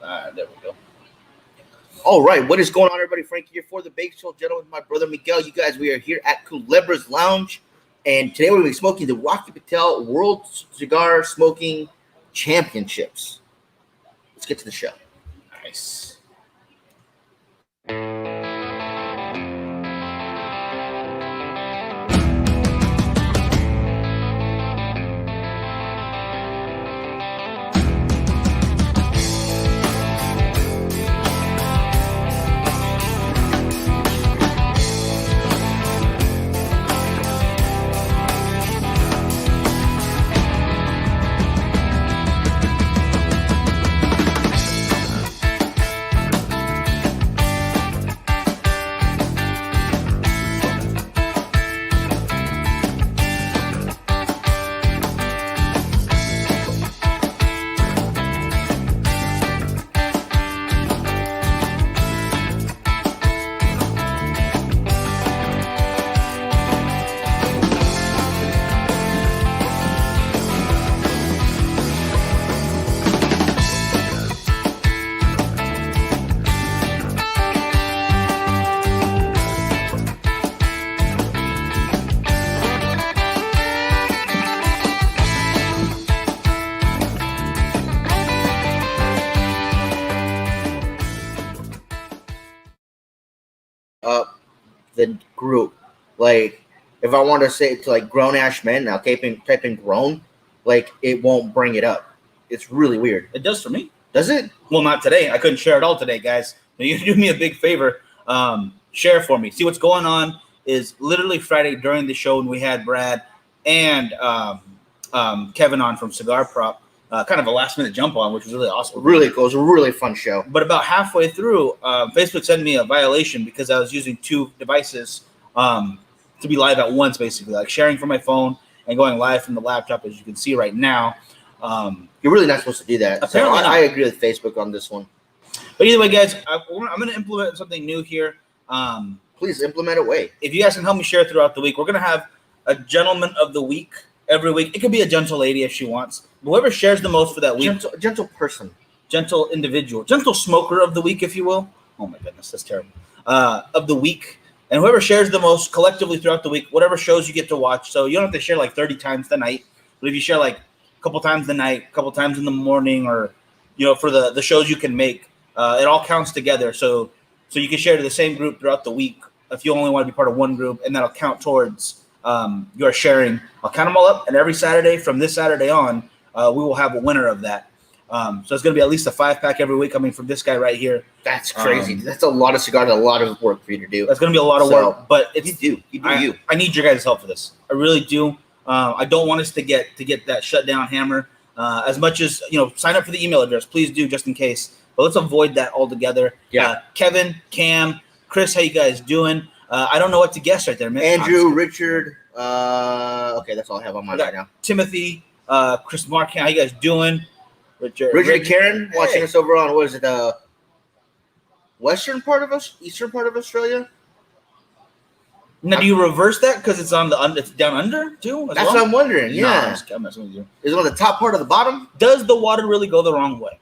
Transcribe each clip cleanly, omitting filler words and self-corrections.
There we go. All right, what is going on, everybody? Frankie here for the Bake Show, gentlemen. My brother Miguel. You guys, we are here at Culebra's Lounge, and today we're going to be smoking the Rocky Patel World Cigar Smoking Championships. Let's get to the show. Nice. The group, like if I want to say it to like grown ash men, now type in grown, like it won't bring it up. It's really weird. It does for me. Does it? Well, not today. I couldn't share it all today, guys. You do me a big favor. Share for me. See what's going on is literally Friday during the show when we had Brad and Kevin on from Cigar Prop. Kind of a last minute jump on, which was really awesome. Really cool. It was a really fun show. But about halfway through, Facebook sent me a violation because I was using two devices to be live at once, basically, like sharing from my phone and going live from the laptop, as you can see right now. You're really not supposed to do that. Apparently so I agree with Facebook on this one. But either way, guys, I'm going to implement something new here. Please implement away. If you guys can help me share throughout the week, we're going to have a gentleman of the week every week. It could be a gentle lady if she wants. Whoever shares the most for that week. Gentle person. Gentle individual. Gentle smoker of the week, if you will. Oh, my goodness. That's terrible. Of the week. And whoever shares the most collectively throughout the week, whatever shows you get to watch. So you don't have to share like 30 times the night. But if you share like a couple times the night, a couple times in the morning, or, you know, for the shows you can make, it all counts together. So you can share to the same group throughout the week if you only want to be part of one group, and that'll count towards your sharing. I'll count them all up, and every Saturday from this Saturday on, we will have a winner of that. So it's going to be at least a 5-pack every week coming from this guy right here. That's crazy. That's a lot of cigars, a lot of work for you to do. That's going to be a lot of work, but you do you. I need your guys' help for this. I really do. I don't want us to get that shutdown hammer. As much as, you know, sign up for the email address, please do, just in case. But let's avoid that altogether. Yeah. Kevin, Cam, Chris, how you guys doing? I don't know what to guess right there, man. Andrew, Richard. Okay, that's all I have on mine right now. Timothy, Chris, Mark, how you guys doing? Richard and Karen watching us over on, what is it, western part of us, eastern part of Australia? Now, do you reverse that because it's on it's down under too? That's what I'm wondering. Yeah, I'm messing with you. Is it on the top part of the bottom? Does the water really go the wrong way?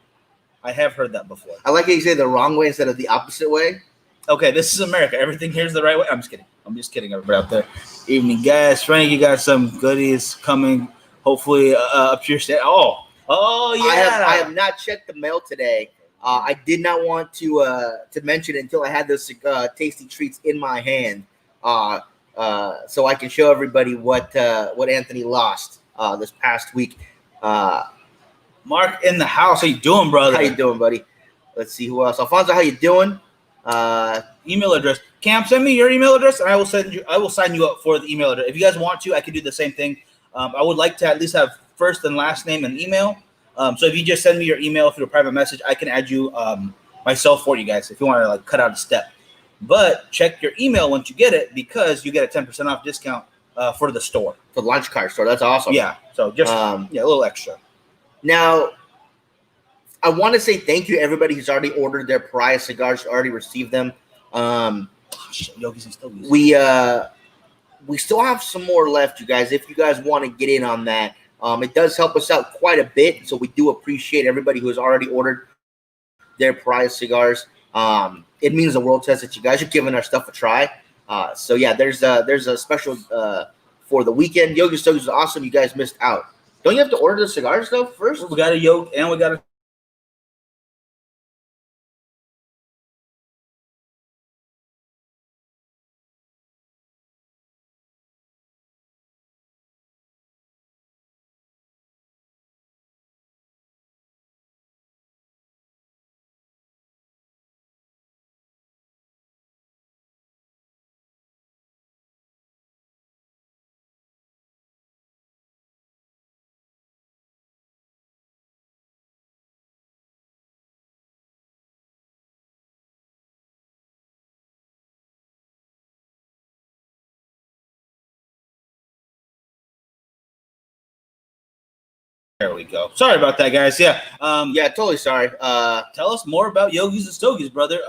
I have heard that before. I like how you say the wrong way instead of the opposite way. Okay, this is America. Everything here's the right way. I'm just kidding, everybody out there. Evening, guys. Frank, you got some goodies coming. Hopefully, up to your state. Oh, yeah. I have not checked the mail today. I did not want to mention it until I had those tasty treats in my hand, so I can show everybody what Anthony lost this past week. Mark in the house. How you doing, brother? How you doing, buddy? Let's see who else. Alfonso, how you doing? Email address. Cam, send me your email address, and I will sign you up for the email address. If you guys want to, I can do the same thing. I would like to at least have first and last name and email. So if you just send me your email through a private message, I can add you myself for you guys if you want to like cut out a step. But check your email once you get it, because you get a 10% off discount for the store. For the lunch card store. That's awesome. Yeah. So just a little extra. Now, I want to say thank you to everybody who's already ordered their Pariah cigars, already received them. We still have some more left, you guys. If you guys want to get in on that, it does help us out quite a bit. So we do appreciate everybody who has already ordered. their prize cigars. It means the world to us that you guys are giving our stuff a try. So yeah, there's a special for the weekend. Yogi Stogies is awesome. You guys missed out. Don't you have to order the cigars though first? We got a yoke and we got a. There we go. Sorry about that, guys. Yeah. Yeah, totally sorry. Tell us more about Yogi's and Stogies, brother.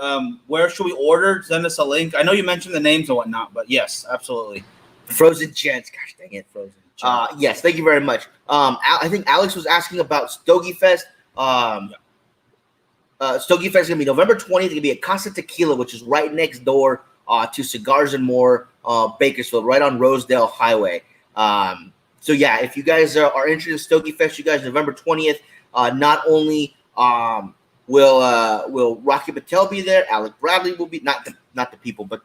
Where should we order? Send us a link. I know you mentioned the names and whatnot, but yes, absolutely. Frozen Gents. Gosh dang it, Frozen. Yes, thank you very much. I think Alex was asking about Stogie Fest. Stogie Fest is gonna be November 20th. It's gonna be at Casa Tequila, which is right next door to Cigars and More, Bakersfield, right on Rosedale Highway. So yeah, if you guys are interested in Stogie Fest, you guys November 20th. Not only will Rocky Patel be there, Alec Bradley will be not the people, but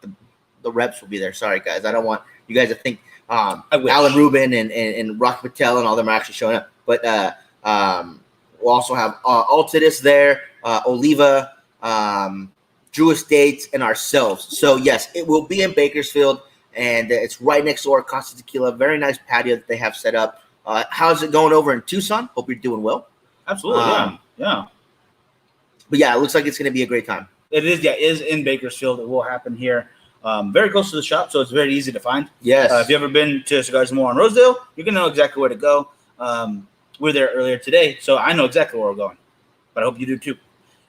the reps will be there. Sorry guys, I don't want you guys to think Alan Rubin and Rocky Patel and all them are actually showing up. But we'll also have Altidus there, Oliva, Drew Estates, and ourselves. So yes, it will be in Bakersfield. And it's right next door, Casa Tequila. Very nice patio that they have set up. How's it going over in Tucson? Hope you're doing well. Absolutely, yeah. But yeah, it looks like it's going to be a great time. It is, yeah. It is in Bakersfield. It will happen here. Very close to the shop, so it's very easy to find. Yes. If you've ever been to Cigars and More on Rosedale, you're going to know exactly where to go. We were there earlier today, so I know exactly where we're going. But I hope you do too.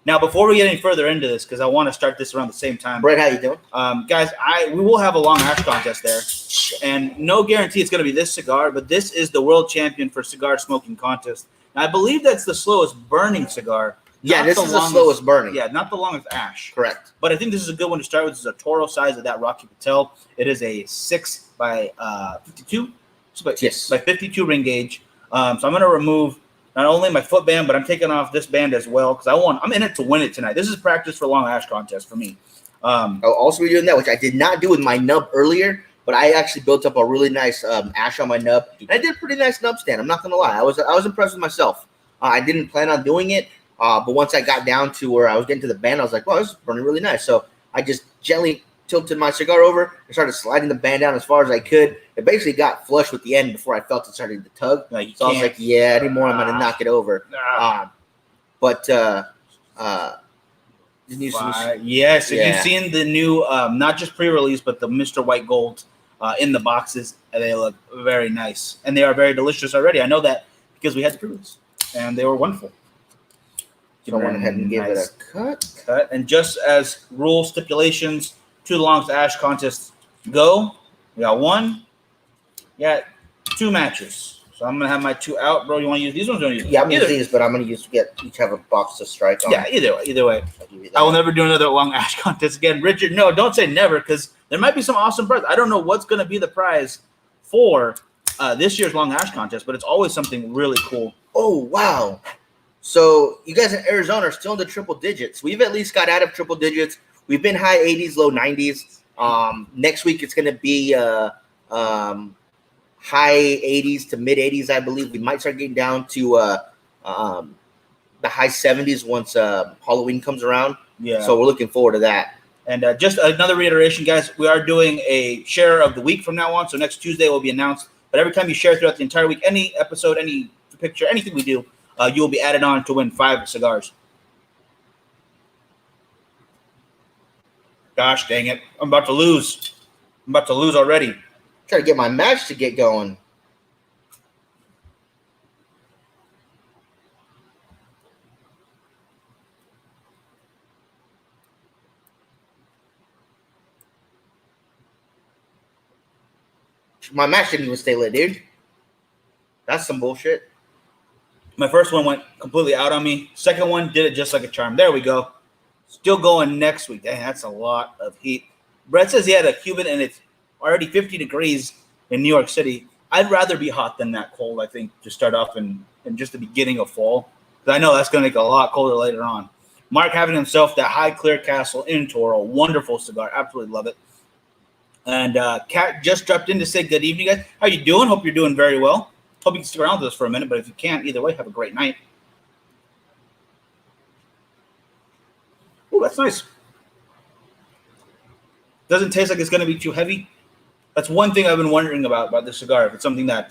Now, before we get any further into this, because I want to start this around the same time. Brett, how you doing? Guys, we will have a long hash contest there. And no guarantee it's going to be this cigar, but this is the world champion for cigar smoking contest. Now, I believe that's the slowest burning cigar. Yeah, this is the slowest burning. Yeah, not the longest ash. Correct. But I think this is a good one to start with. This is a Toro size of that Rocky Patel. It is a 6 by 52. Yes. By 52 ring gauge. So I'm going to remove not only my foot band, but I'm taking off this band as well because I'm in it to win it tonight. This is practice for long hash contest for me. I'll also be doing that, which I did not do with my nub earlier, but I actually built up a really nice ash on my nub. And I did a pretty nice nub stand. I'm not gonna lie. I was impressed with myself. I didn't plan on doing it, but once I got down to where I was getting to the band, I was like, "Wow, this is burning really nice." So I just gently tilted my cigar over and started sliding the band down as far as I could. It basically got flush with the end before I felt it starting to tug. So I was like, yeah, anymore, I'm going to knock it over. Yes, you've seen the new, not just pre-release, but the Mr. White Gold in the boxes. And they look very nice. And they are very delicious already. I know that because we had the pre-release. And they were wonderful. So I went ahead and gave it a cut. And just as rule stipulations to the longest ash contest go, we got one. Yeah, 2 matches. So I'm gonna have my 2 out, bro. You want to use these ones? Or use yeah, I'm gonna use these, but I'm gonna each have a box to strike on. Yeah, either way. I will never do another long ash contest again, Richard. No, don't say never, because there might be some awesome prize. I don't know what's gonna be the prize for this year's long ash contest, but it's always something really cool. Oh wow! So you guys in Arizona are still in the triple digits. We've at least got out of triple digits. We've been high 80s, low 90s. Next week it's gonna be high 80s to mid 80s, I believe. We might start getting down to the high 70s once Halloween comes around. Yeah. So we're looking forward to that. And just another reiteration, guys, we are doing a share of the week from now on. So next Tuesday will be announced. But every time you share throughout the entire week, any episode, any picture, anything we do, you will be added on to win 5 cigars. Gosh dang it. I'm about to lose. I'm about to lose already. Try to get my match to get going. My match didn't even stay lit, dude. That's some bullshit. My first one went completely out on me. Second one did it just like a charm. There we go. Still going next week. Dang, that's a lot of heat. Brett says he had a Cuban and it's already 50 degrees in New York City. I'd rather be hot than that cold, I think, to start off in just the beginning of fall. Because I know that's going to make it a lot colder later on. Mark having himself that Highclere Castle in Toro. Wonderful cigar. Absolutely love it. And Kat just dropped in to say good evening, guys. How you doing? Hope you're doing very well. Hope you can stick around with us for a minute, but if you can't, either way, have a great night. Oh, that's nice. Doesn't taste like it's going to be too heavy. That's one thing I've been wondering about this cigar. If it's something that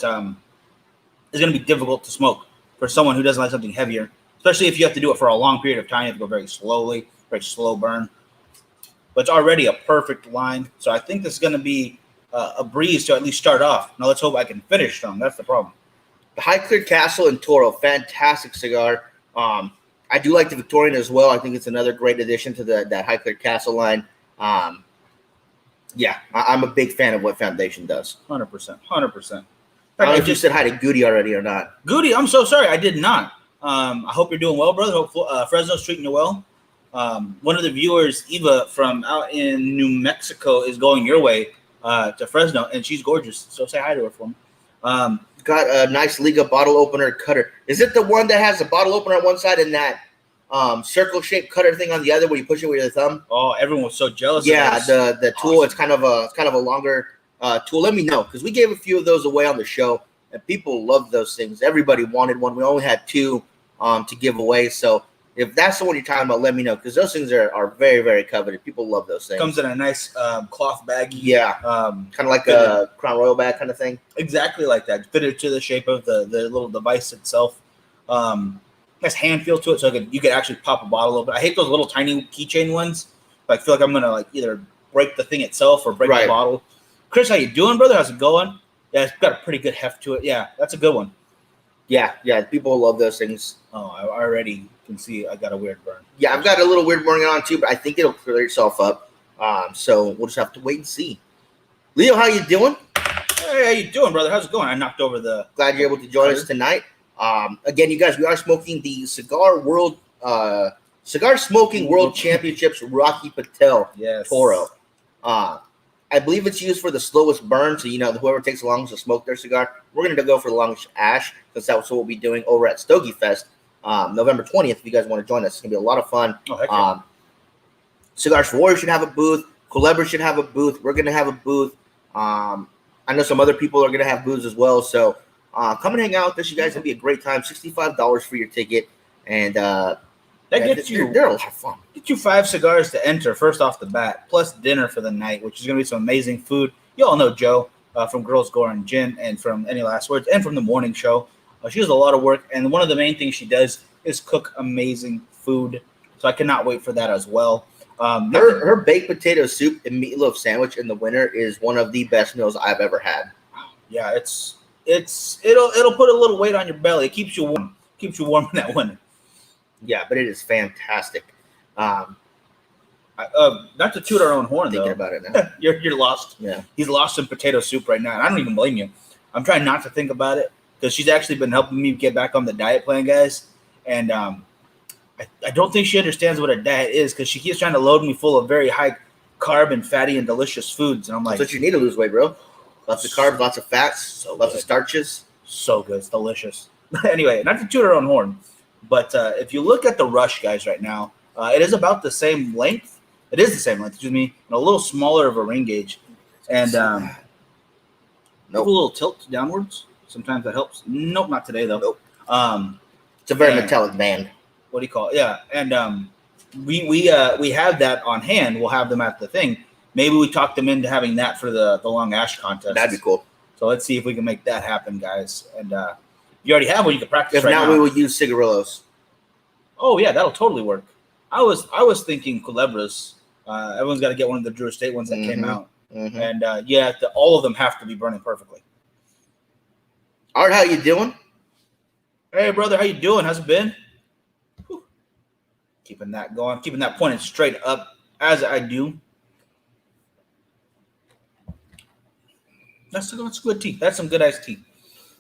is going to be difficult to smoke for someone who doesn't like something heavier, especially if you have to do it for a long period of time. You have to go very slowly, very slow burn. But it's already a perfect line. So I think this is going to be a breeze to at least start off. Now let's hope I can finish strong. That's the problem. The Highclere Castle in Toro, fantastic cigar. I do like the Victorian as well. I think it's another great addition to that Highclere Castle line. Yeah, I'm a big fan of what Foundation does. 100%. 100%. I don't know if you said hi to Goody already or not. Goody, I'm so sorry. I did not. I hope you're doing well, brother. Hope Fresno's treating you well. One of the viewers, Eva, from out in New Mexico, is going your way to Fresno, and she's gorgeous. So say hi to her for me. Got a nice Liga bottle opener cutter. Is it the one that has a bottle opener on one side and that circle-shaped cutter thing on the other where you push it with your thumb? Oh, everyone was so jealous. Yeah, of this. the tool. It's kind of a longer tool. Let me know, because we gave a few of those away on the show, and people loved those things. Everybody wanted one. We only had two to give away. So if that's the one you're talking about, let me know, because those things are very, very coveted. People love those things. Comes in a nice cloth bag. Yeah, kind of like a Crown Royal bag kind of thing. Exactly like that. Fitted to the shape of the little device itself. Has hand feel to it, so you could actually pop a bottle open. I hate those little tiny keychain ones. I feel like I'm gonna either break the thing itself or break the bottle. Chris, how you doing, brother? How's it going? Yeah, it's got a pretty good heft to it. Yeah, that's a good one. Yeah, people love those things. Oh, I already can see I got a weird burn. Yeah, I've got a little weird burn on too, but I think it'll clear itself up. So we'll just have to wait and see. Leo, how you doing? Hey, how you doing, brother? How's it going? I knocked over the. Glad you're able to join us tonight. Again, you guys, we are smoking the Cigar Smoking World Championships Rocky Patel Toro. I believe it's used for the slowest burn, so whoever takes the longest to smoke their cigar. We're going to go for the longest ash, because that's what we'll be doing over at Stogie Fest, November 20th. If you guys want to join us, it's going to be a lot of fun. Cigars for Warriors should have a booth. Culebra should have a booth. We're going to have a booth. I know some other people are going to have booths as well, so come and hang out with us, you guys. It'll be a great time. $65 for your ticket, and they're a lot of fun. Get you 5 cigars to enter first off the bat, plus dinner for the night, which is going to be some amazing food. You all know Joe from Girls Gore and Gin, and from Any Last Words, and from the morning show. She does a lot of work, and one of the main things she does is cook amazing food. So I cannot wait for that as well. Her baked potato soup and meatloaf sandwich in the winter is one of the best meals I've ever had. Yeah, it'll put a little weight on your belly. It keeps you warm. Keeps you warm in that winter. Yeah, but it is fantastic. Not to toot our own horn, thinking though. About it now. You're lost. Yeah, he's lost in potato soup right now, and I don't even blame you. I'm trying not to think about it, because she's actually been helping me get back on the diet plan, guys. And I don't think she understands what a diet is, because she keeps trying to load me full of very high carb and fatty and delicious foods, and I'm like, that's what you need to lose weight, bro. Lots of carbs, lots of fats, lots of starches. So good. It's delicious. Anyway, not to toot our own horn, but if you look at the Rush, guys, right now, it is about the same length. It is the same length, excuse me, and a little smaller of a ring gauge. And a little tilt downwards. Sometimes that helps. Nope, not today, though. Nope. It's a very metallic band. What do you call it? Yeah, and we have that on hand. We'll have them at the thing. Maybe we talk them into having that for the long ash contest. That'd be cool. So let's see if we can make that happen, guys. And you already have one. You can practice. If not, we will use cigarillos. Oh yeah, that'll totally work. I was thinking Culebras. Everyone's got to get one of the Drew Estate ones that came out, and all of them have to be burning perfectly. Art, how you doing? Hey brother, how you doing? How's it been? Whew. Keeping that going, keeping that pointed straight up as I do. That's good tea. That's some good iced tea.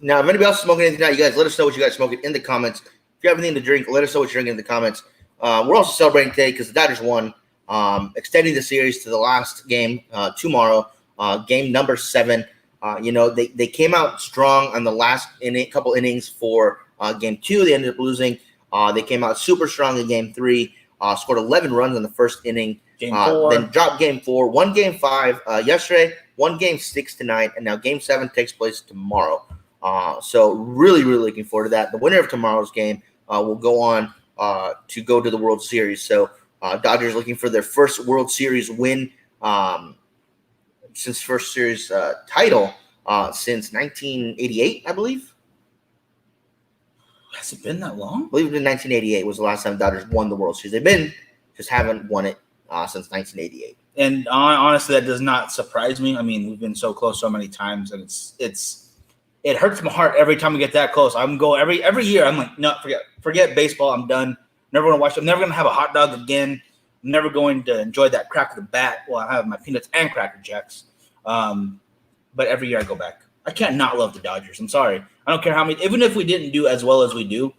Now, if anybody else is smoking anything tonight, you guys let us know what you guys smoking in the comments. If you have anything to drink, let us know what you're drinking in the comments. We're also celebrating today because the Dodgers won, extending the series to the last game tomorrow, game number 7. They came out strong on the last couple innings for game 2. They ended up losing. They came out super strong in game 3, scored 11 runs in the first inning. Game 4. Then dropped game 4, won game 5 yesterday, won game 6 tonight, and now game 7 takes place tomorrow. So really, really looking forward to that. The winner of tomorrow's game will go on to go to the World Series. So Dodgers looking for their first World Series win since first series title since 1988, I believe. Has it been that long? I believe it was in 1988 was the last time Dodgers won the World Series. Just haven't won it since 1988. And honestly, that does not surprise me. I mean, we've been so close so many times, and it hurts my heart every time we get that close. I'm going every year. I'm like, no, forget baseball. I'm done. Never going to watch. I'm never going to have a hot dog again. I'm never going to enjoy that crack of the bat while I have my peanuts and Cracker Jacks. But every year I go back. I can't not love the Dodgers. I'm sorry. I don't care how many. Even if we didn't do as well as we do,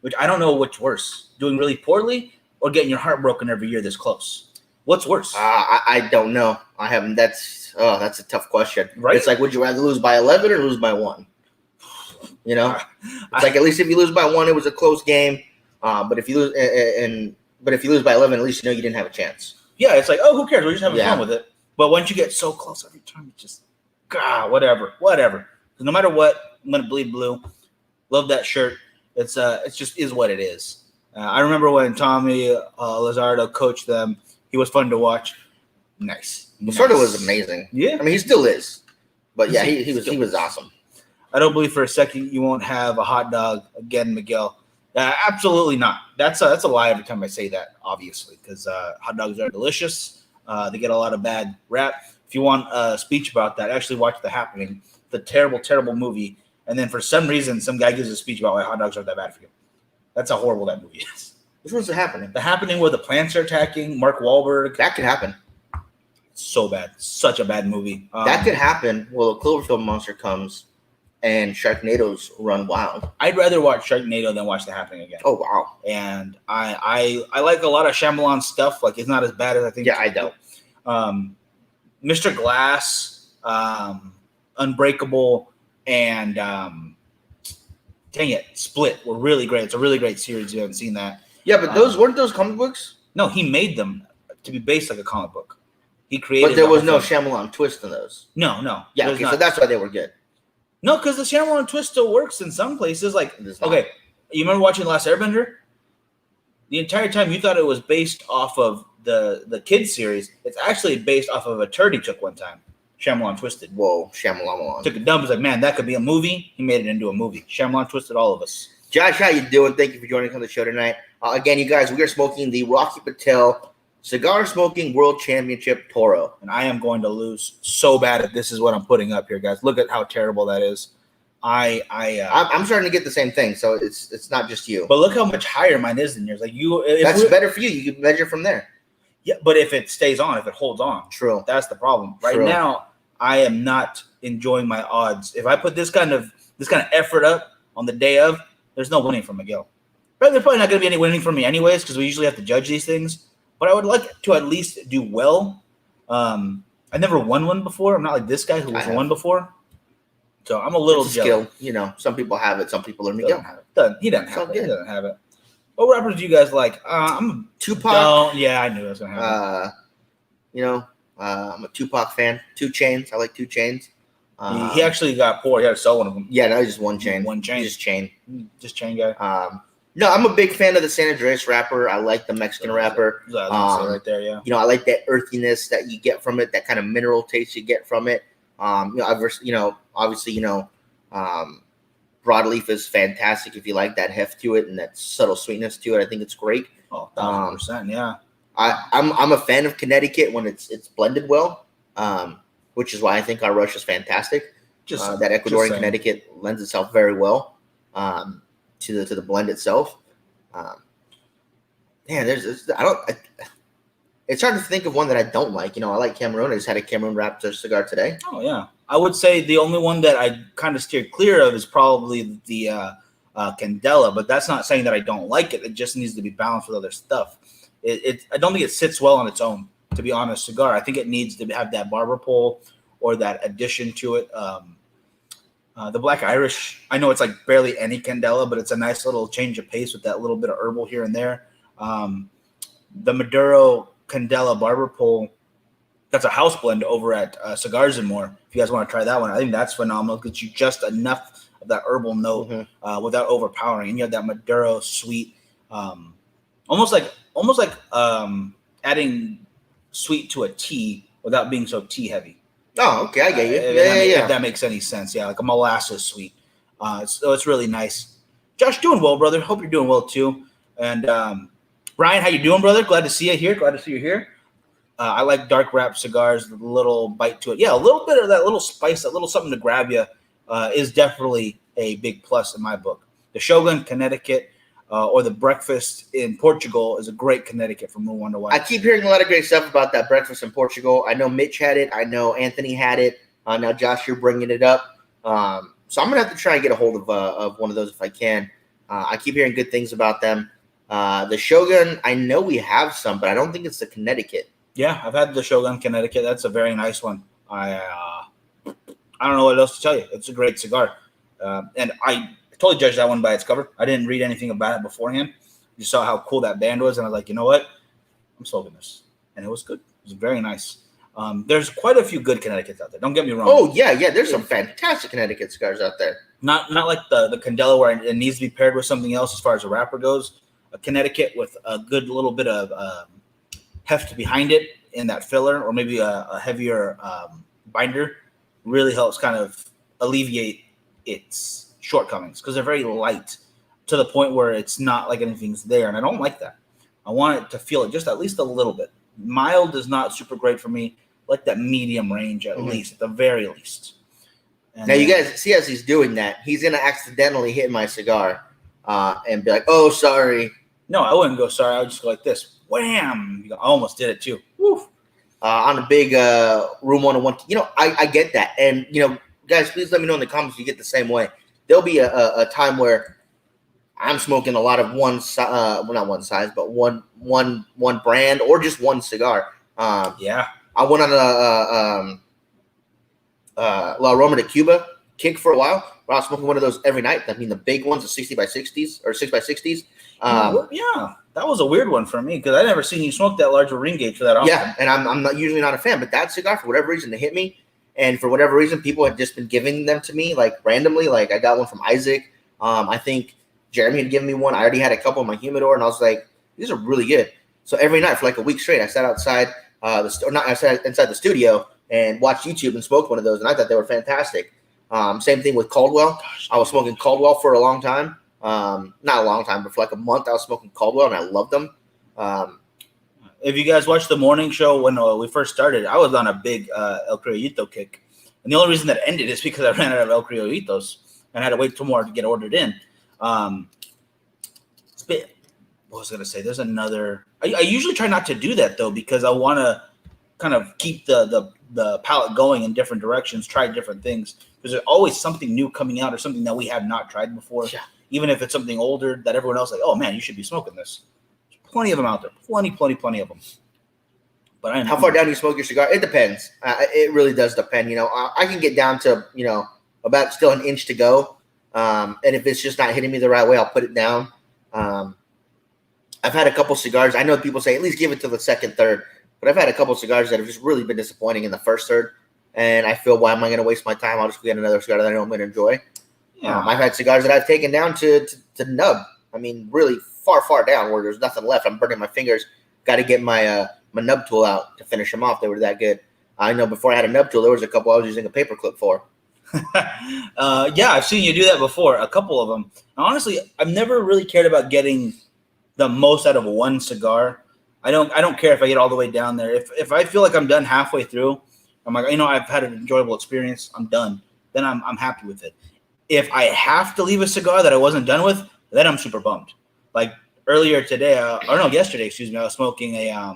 which I don't know which worse, doing really poorly or getting your heart broken every year this close. What's worse? I don't know. I haven't. That's a tough question. Right? It's like, would you rather lose by 11 or lose by 1? You know, it's like at least if you lose by 1, it was a close game. But if you lose by 11, at least you know you didn't have a chance. Yeah, it's like, oh, who cares? We're just having fun with it. But once you get so close every time, it's just, God, whatever. No matter what, I'm gonna bleed blue. Love that shirt. It's just is what it is. I remember when Tommy Lazzardo coached them. He was fun to watch. Nice. Lazzardo was amazing. Yeah, I mean he still is. But yeah, he was awesome. I don't believe for a second you won't have a hot dog again, Miguel. Absolutely not. That's a lie every time I say that, obviously, because hot dogs are delicious. They get a lot of bad rap. If you want a speech about that, actually watch The Happening, the terrible, terrible movie. And then for some reason, some guy gives a speech about why hot dogs aren't that bad for you. That's how horrible that movie is. Which one's The Happening? The Happening where the plants are attacking Mark Wahlberg. That could happen. So bad. Such a bad movie. That could happen. Well, a Cloverfield monster comes and Sharknadoes run wild. I'd rather watch Sharknado than watch The Happening again. Oh, wow. And I like a lot of Shyamalan stuff. Like, it's not as bad as I think. Yeah, I don't. Mr. Glass, Unbreakable, and dang it, Split were really great. It's a really great series. You haven't seen that. Yeah, but those weren't those comic books? No, he made them to be based like a comic book. He created. But there was no Shyamalan twist in those. No. Yeah, okay, so that's why they were good. No, because the Shyamalan twist still works in some places. Like, okay, you remember watching The Last Airbender? The entire time you thought it was based off of the kids series. It's actually based off of a turd he took one time. Shyamalan twisted. Whoa, Shyamalan. Took a dump. Was like, man, that could be a movie. He made it into a movie. Shyamalan twisted all of us. Josh, how you doing? Thank you for joining us on the show tonight. Again, you guys, we are smoking the Rocky Patel Cigar Smoking World Championship Toro. And I am going to lose so bad if this is what I'm putting up here, guys. Look at how terrible that is. I'm starting to get the same thing, so it's not just you. But look how much higher mine is than yours. Like that's better for you. You can measure from there. Yeah, but if it stays on, if it holds on, true. That's the problem. Right now, I am not enjoying my odds. If I put this kind of effort up on the day of, there's no winning for Miguel. Right, there's probably not going to be any winning for me anyways, because we usually have to judge these things. But I would like to at least do well. I never won one before. I'm not like this guy who was won before. So I'm a little skill. You know, some people have it. Some people are Miguel. He doesn't have it. He doesn't have it. What rappers do you guys like? I'm Tupac. Yeah, I knew that was gonna happen. I'm a Tupac fan. 2 Chainz. I like 2 Chainz. He actually got poor. He had to sell one of them. Yeah, no, just one chain. One chain. Just chain. Just chain guy. No, I'm a big fan of the San Andreas rapper. I like the Mexican rapper. Right there, yeah. You know, I like that earthiness that you get from it, that kind of mineral taste you get from it. Obviously, broadleaf is fantastic if you like that heft to it and that subtle sweetness to it. I think it's great. Oh, 1,000%, yeah. I'm a fan of Connecticut when it's blended well, which is why I think our Rush is fantastic. That Ecuadorian Connecticut lends itself very well to the blend itself. It's hard to think of one that I don't like. You know, I like Cameroon. I just had a Cameroon wrapped cigar today. Oh yeah, I would say the only one that I kind of steered clear of is probably the Candela, but that's not saying that I don't like it. It just needs to be balanced with other stuff. I don't think it sits well on its own, to be honest, cigar. I think it needs to have that barber pole or that addition to it. The Black Irish, I know it's like barely any Candela, but it's a nice little change of pace with that little bit of herbal here and there. The Maduro Candela barber pole, that's a house blend over at Cigars and More. If you guys want to try that one, I think that's phenomenal. It gets you just enough of that herbal note without overpowering, and you have that Maduro sweet, almost like adding sweet to a tea without being so tea heavy. Oh, okay, I get you. If that makes any sense, yeah, like a molasses sweet. So it's really nice. Josh, doing well, brother. Hope you're doing well too. And Brian, how you doing, brother? Glad to see you here. Glad to see you here. I like dark wrap cigars, the little bite to it. Yeah, a little bit of that little spice, that little something to grab you is definitely a big plus in my book. The Shogun, Connecticut, or the Breakfast in Portugal is a great Connecticut from Moon Wonder White. I keep hearing a lot of great stuff about that Breakfast in Portugal. I know Mitch had it. I know Anthony had it. Now, Josh, you're bringing it up. So I'm going to have to try and get a hold of one of those if I can. I keep hearing good things about them. The Shogun, I know we have some, but I don't think it's the Connecticut. Yeah, I've had the Shogun Connecticut. That's a very nice one. I don't know what else to tell you. It's a great cigar. And I totally judged that one by its cover. I didn't read anything about it beforehand. You saw how cool that band was, and I was like, you know what? I'm smoking this. And it was good. It was very nice. There's quite a few good Connecticut's out there. Don't get me wrong. Oh, yeah. There's some fantastic Connecticut cigars out there. Not like the Candela where it needs to be paired with something else as far as a wrapper goes. A Connecticut with a good little bit of heft behind it in that filler, or maybe a heavier binder, really helps kind of alleviate its shortcomings because they're very light to the point where it's not like anything's there, and I don't like that. I want it to feel it just at least a little bit. Mild is not super great for me. I like that medium range at least, at the very least. And now, you guys see as he's doing that, he's going to accidentally hit my cigar and be like, oh, sorry. No, I wouldn't go sorry. I would just go like this. Wham! I almost did it too. Woo. On a big room 101. I get that. And, guys, please let me know in the comments if you get the same way. There'll be a time where I'm smoking a lot of not one size, but one brand or just one cigar. Yeah. I went on a La Roma de Cuba kick for a while. I was smoking one of those every night. I mean, the big ones, the 60 by 60s or 6 by 60s. Yeah, that was a weird one for me because I never seen you smoke that large of a ring gauge for that often. Yeah, and I'm not usually not a fan, but that cigar, for whatever reason, they hit me. And for whatever reason, people had just been giving them to me, like, randomly. Like, I got one from Isaac. I think Jeremy had given me one. I already had a couple in my humidor, and I was like, these are really good. So every night for like a week straight, I sat outside I sat inside the studio and watched YouTube and smoked one of those, and I thought they were fantastic. Same thing with Caldwell. I was smoking Caldwell for a long time. Not a long time, but for like a month, I was smoking Caldwell, and I loved them. If you guys watched the morning show when we first started, I was on a big El Criollito kick. And the only reason that ended is because I ran out of El Criollitos and had to wait 2 more to get ordered in. What was I going to say? There's another. I usually try not to do that, though, because I want to kind of keep the palate going in different directions, try different things. Because there's always something new coming out or something that we have not tried before. Yeah. Even if it's something older that everyone else is like, oh, man, you should be smoking this. There's plenty of them out there. Plenty of them. But how far down do you smoke your cigar? It depends. It really does depend. I can get down to, about still an inch to go. And if it's just not hitting me the right way, I'll put it down. I've had a couple cigars. I know people say at least give it to the second, third. But I've had a couple cigars that have just really been disappointing in the first third. And I feel, why am I going to waste my time? I'll just get another cigar that I know I'm going to enjoy. Yeah. I've had cigars that I've taken down to nub. I mean, really far, far down where there's nothing left. I'm burning my fingers. Got to get my nub tool out to finish them off. They were that good. I know before I had a nub tool, there was a couple I was using a paper clip for. Yeah, I've seen you do that before, a couple of them. Honestly, I've never really cared about getting the most out of one cigar. I don't care if I get all the way down there. If I feel like I'm done halfway through, I'm like, I've had an enjoyable experience, I'm done. Then I'm happy with it. If I have to leave a cigar that I wasn't done with, then I'm super bummed. Like earlier today, yesterday, I was smoking a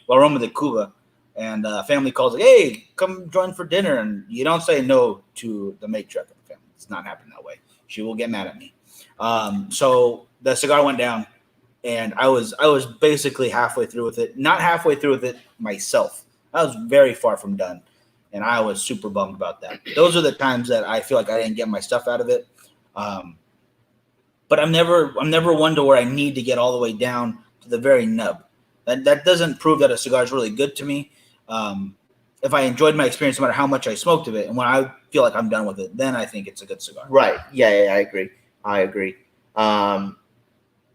La Roma de Cuba, and family calls, like, hey, come join for dinner, and you don't say no to the matriarch of the family. It's not happening that way. She will get mad at me. So the cigar went down, and I was basically halfway through with it. Not halfway through with it myself. I was very far from done, and I was super bummed about that. Those are the times that I feel like I didn't get my stuff out of it. But I'm never one to where I need to get all the way down to the very nub. That doesn't prove that a cigar is really good to me. If I enjoyed my experience, no matter how much I smoked of it, and when I feel like I'm done with it, then I think it's a good cigar. Right. Yeah, I agree. I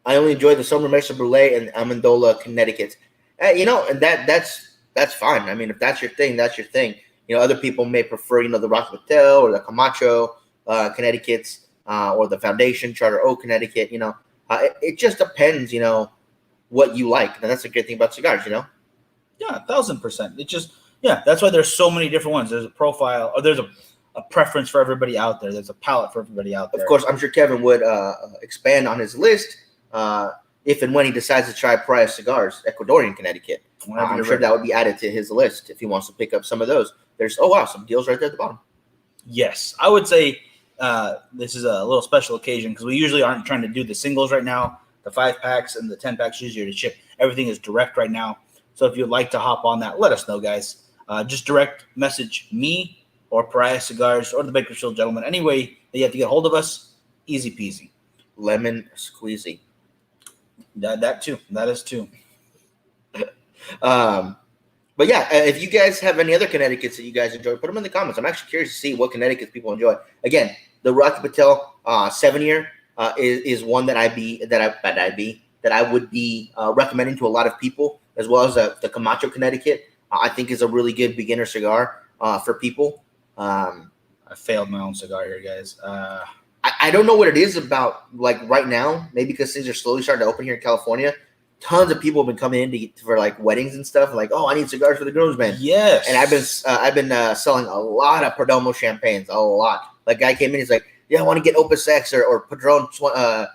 only enjoyed the Summer Mesa Brulee and Amendola, Connecticut. And that's fine. I mean, if that's your thing, that's your thing. Other people may prefer, the Rocky Patel or the Camacho, Connecticut's, or the Foundation, Charter Oak, Connecticut. It just depends, what you like. And that's a good thing about cigars, Yeah, 1,000%. It just, that's why there's so many different ones. There's a profile, or there's a preference for everybody out there. There's a palette for everybody out there. Of course, I'm sure Kevin would expand on his list if and when he decides to try Pariah Cigars, Ecuadorian Connecticut. I'm sure that would be added to his list if he wants to pick up some of those. There's, some deals right there at the bottom. Yes, I would say this is a little special occasion because we usually aren't trying to do the singles right now. The 5-packs and the 10-packs easier to ship. Everything is direct right now. So if you'd like to hop on that, let us know, guys. Just direct message me or Pariah Cigars or the Bakersfield Gentleman. Any way that you have to get hold of us, easy peasy. Lemon squeezy. That too. That is too. But yeah, if you guys have any other Connecticut's that you guys enjoy, put them in the comments. I'm actually curious to see what Connecticut's people enjoy. Again, the Rocky Patel 7-year is one that I would be recommending to a lot of people, as well as the Camacho Connecticut. I think is a really good beginner cigar for people. I failed my own cigar here, guys. I don't know what it is about, like, right now. Maybe because things are slowly starting to open here in California. Tons of people have been coming in for like weddings and stuff. Like, I need cigars for the groomsmen. Yes. And I've been selling a lot of Perdomo champagnes, a lot. Like, guy came in, he's like, yeah, I want to get Opus X or Padron. What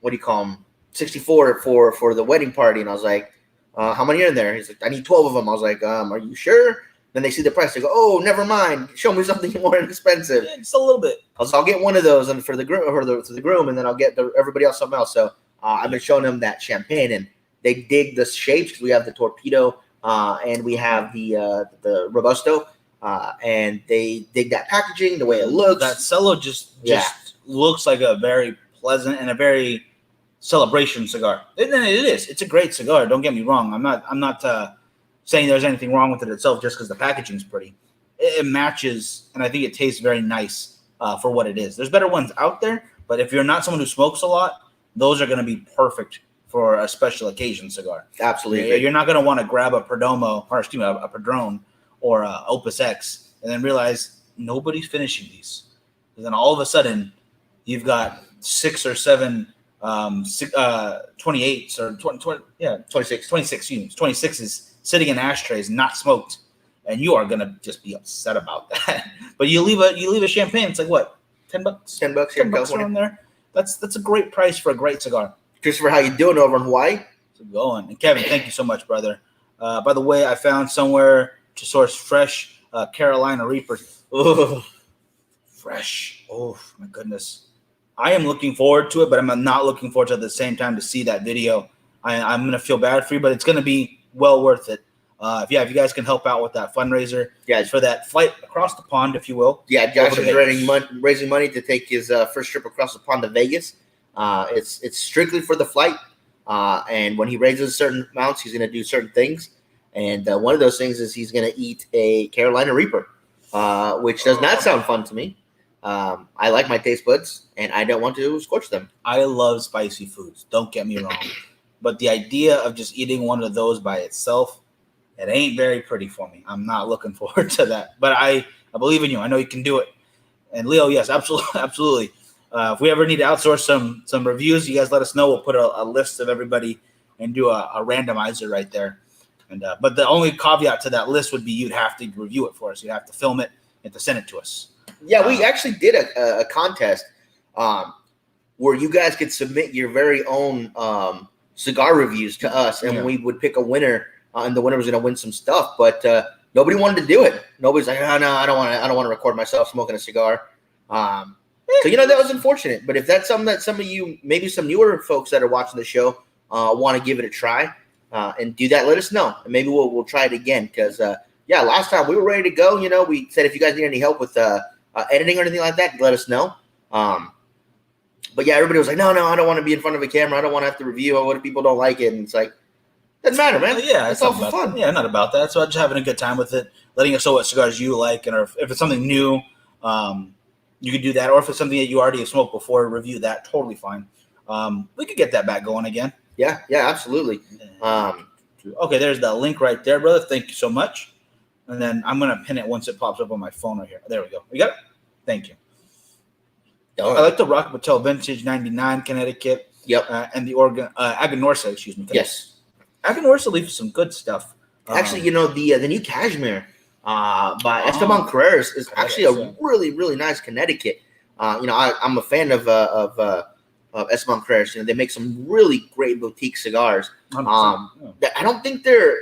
do you call them? 64 for the wedding party. And I was like, how many are in there? He's like, I need 12 of them. I was like, are you sure? Then they see the price. They go, oh, never mind. Show me something more inexpensive. Yeah, just a little bit. I'll get one of those and for the groom, and then I'll get everybody else something else. So I've been showing them that champagne, and they dig the shapes. We have the Torpedo, and we have the Robusto, and they dig that packaging, the way it looks. That cello just looks like a very pleasant and a very celebration cigar. And it is. It's a great cigar. Don't get me wrong. I'm not saying there's anything wrong with it itself just because the packaging's pretty. It matches, and I think it tastes very nice for what it is. There's better ones out there, but if you're not someone who smokes a lot, those are going to be perfect for a special occasion cigar. Absolutely. You're not going to want to grab a Perdomo, or excuse me, a Padron or a Opus X and then realize nobody's finishing these. And then all of a sudden, you've got 6 or 7 28s or 26 units. 26s sitting in ashtrays, not smoked, and you are gonna just be upset about that. But you leave a champagne. It's like what, $10? $10 here in California. On there. That's a great price for a great cigar. Christopher, how you doing over in Hawaii? It's going. And Kevin, thank you so much, brother. By the way, I found somewhere to source fresh Carolina Reaper. Oh, fresh. Oh my goodness. I am looking forward to it, but I'm not looking forward to at the same time to see that video. I'm going to feel bad for you, but it's going to be well worth it. If you guys can help out with that fundraiser, for that flight across the pond, if you will. Yeah, Josh is raising money to take his first trip across the pond to Vegas. It's strictly for the flight, and when he raises certain amounts, he's going to do certain things. And one of those things is he's going to eat a Carolina Reaper, which does not sound fun to me. I like my taste buds, and I don't want to scorch them. I love spicy foods. Don't get me wrong. But the idea of just eating one of those by itself, it ain't very pretty for me. I'm not looking forward to that. But I believe in you. I know you can do it. And Leo, yes, absolutely. If we ever need to outsource some reviews, you guys let us know. We'll put a list of everybody and do a randomizer right there. And but the only caveat to that list would be you'd have to review it for us. You'd have to film it and to send it to us. Yeah, we actually did a contest where you guys could submit your very own cigar reviews to us, and we would pick a winner and the winner was going to win some stuff. But nobody wanted to do it. Nobody's like, oh, no, I don't want to record myself smoking a cigar. So that was unfortunate. But if that's something that some of you, maybe some newer folks that are watching the show, want to give it a try and do that, let us know, and maybe we'll try it again. Because last time we were ready to go. We said if you guys need any help with editing or anything like that, let us know. But yeah, everybody was like, no, I don't want to be in front of a camera. I don't want to have to review. What if people don't like it? And it's like, doesn't matter, man. Yeah, it's all for fun. Yeah, not about that. So just having a good time with it, letting us know what cigars you like, and if it's something new, you could do that. Or if it's something that you already have smoked before, review that. Totally fine. We could get that back going again. Yeah, absolutely. Okay, there's the link right there, brother. Thank you so much. And then I'm gonna pin it once it pops up on my phone right here. There we go. You got it. Thank you. I like the Rocky Patel Vintage 99 Connecticut. Yep. And the Aganorsa, excuse me. Yes. Aganorsa leaves some good stuff. Actually, the new Cashmere by Esteban Carreras is actually a really, really nice Connecticut. I'm a fan of Esteban Carreras. They make some really great boutique cigars. I don't think they're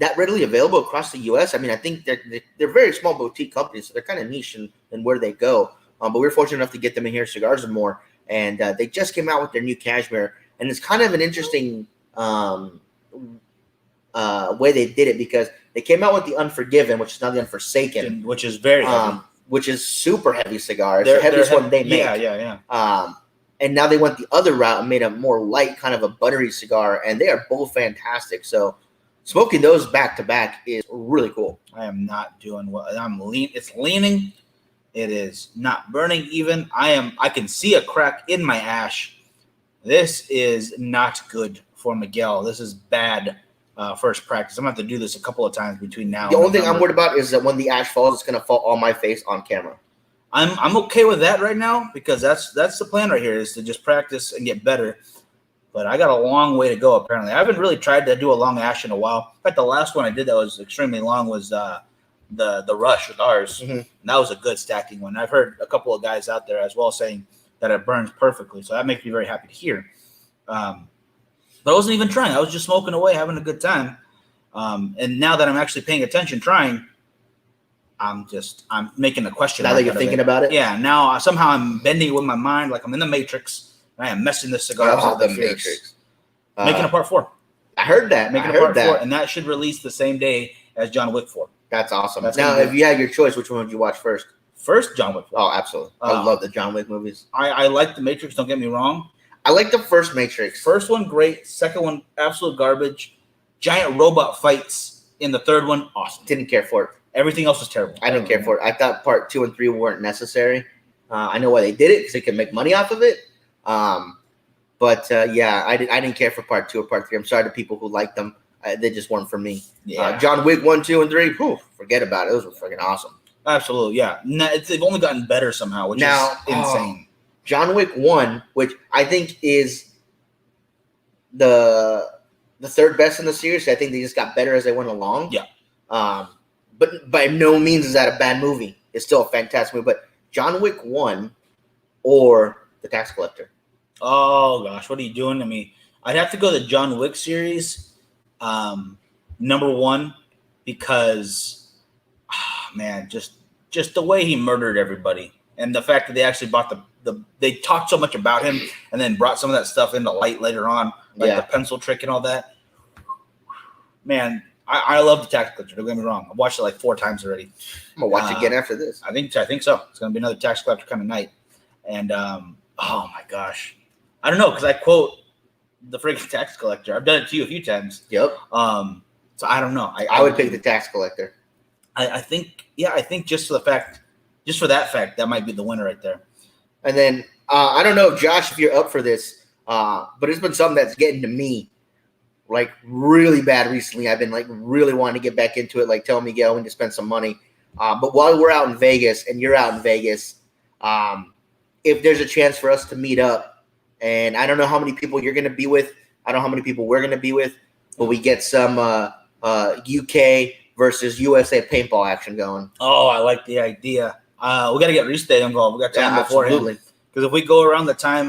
that readily available across the U.S. I mean, I think they're very small boutique companies, so they're kind of niche in where they go. But we were fortunate enough to get them in here, Cigars and More, and they just came out with their new Cashmere, and it's kind of an interesting way they did it, because they came out with the Unforgiven, which is now the Unforsaken, which is very heavy. Which is super heavy cigar. It's the heaviest one they make. Yeah. And now they went the other route and made a more light, kind of a buttery cigar, and they are both fantastic. So smoking those back to back is really cool. I am not doing well. It's leaning. It is not burning even. I can see a crack in my ash. This is not good for Miguel. This is bad first practice. I'm going to have to do this a couple of times between now and The only thing I'm worried about is that when the ash falls, it's going to fall on my face on camera. I'm okay with that right now, because that's the plan right here, is to just practice and get better. But I got a long way to go, apparently. I haven't really tried to do a long ash in a while. In fact, the last one I did that was extremely long was the Rush with ours. Mm-hmm. And that was a good stacking one. I've heard a couple of guys out there as well saying that it burns perfectly. So that makes me very happy to hear. But I wasn't even trying. I was just smoking away, having a good time. And now that I'm actually paying attention, trying, I'm making a question. Now that you're thinking about it? Yeah, now somehow I'm bending it with my mind like I'm in the Matrix. I am messing this cigar up. The Matrix. Making a part 4. I heard that. Making a part 4, and that should release the same day as John Wick 4. That's awesome. Now, if you had your choice, which one would you watch first? First, John Wick 4. Oh, absolutely. I love the John Wick movies. I like the Matrix, don't get me wrong. I like the first Matrix. First one, great. Second one, absolute garbage. Giant robot fights in the third one, awesome. Didn't care for it. Everything else was terrible. I didn't care for it. I thought part 2 and 3 weren't necessary. I know why they did it, because they could make money off of it. But I didn't care for part 2 or part 3. I'm sorry to people who liked them. They just weren't for me. Yeah. John Wick 1, 2, and 3. Whew, forget about it. Those were freaking awesome. Absolutely, yeah. They've only gotten better somehow, which is insane. John Wick 1, which I think is the third best in the series. I think they just got better as they went along. Yeah. But by no means is that a bad movie. It's still a fantastic movie. But John Wick 1 or The Tax Collector. Oh, gosh. What are you doing to me? I'd have to go the John Wick series, number 1, because, man, just the way he murdered everybody. And the fact that they actually bought they talked so much about him and then brought some of that stuff into light later on, like the pencil trick and all that. Man, I love The Tax Collector. Don't get me wrong. I've watched it like 4 times already. I'm going to watch it again after this. I think so. It's going to be another Tax Collector kind of night. And, oh, my gosh. I don't know, because I quote the freaking Tax Collector. I've done it to you a few times. Yep. So I don't know. I would pick The Tax Collector. I think just for that fact, that might be the winner right there. And then I don't know, Josh, if you're up for this, but it's been something that's getting to me like really bad recently. I've been like really wanting to get back into it, like tell Miguel we need to spend some money. But while we're out in Vegas and you're out in Vegas, if there's a chance for us to meet up, and I don't know how many people you're going to be with, I don't know how many people we're going to be with, but we get some UK versus USA paintball action going. Oh, I like the idea. We got to get Riste involved. We got to tell him beforehand. Absolutely. Because if we go around the time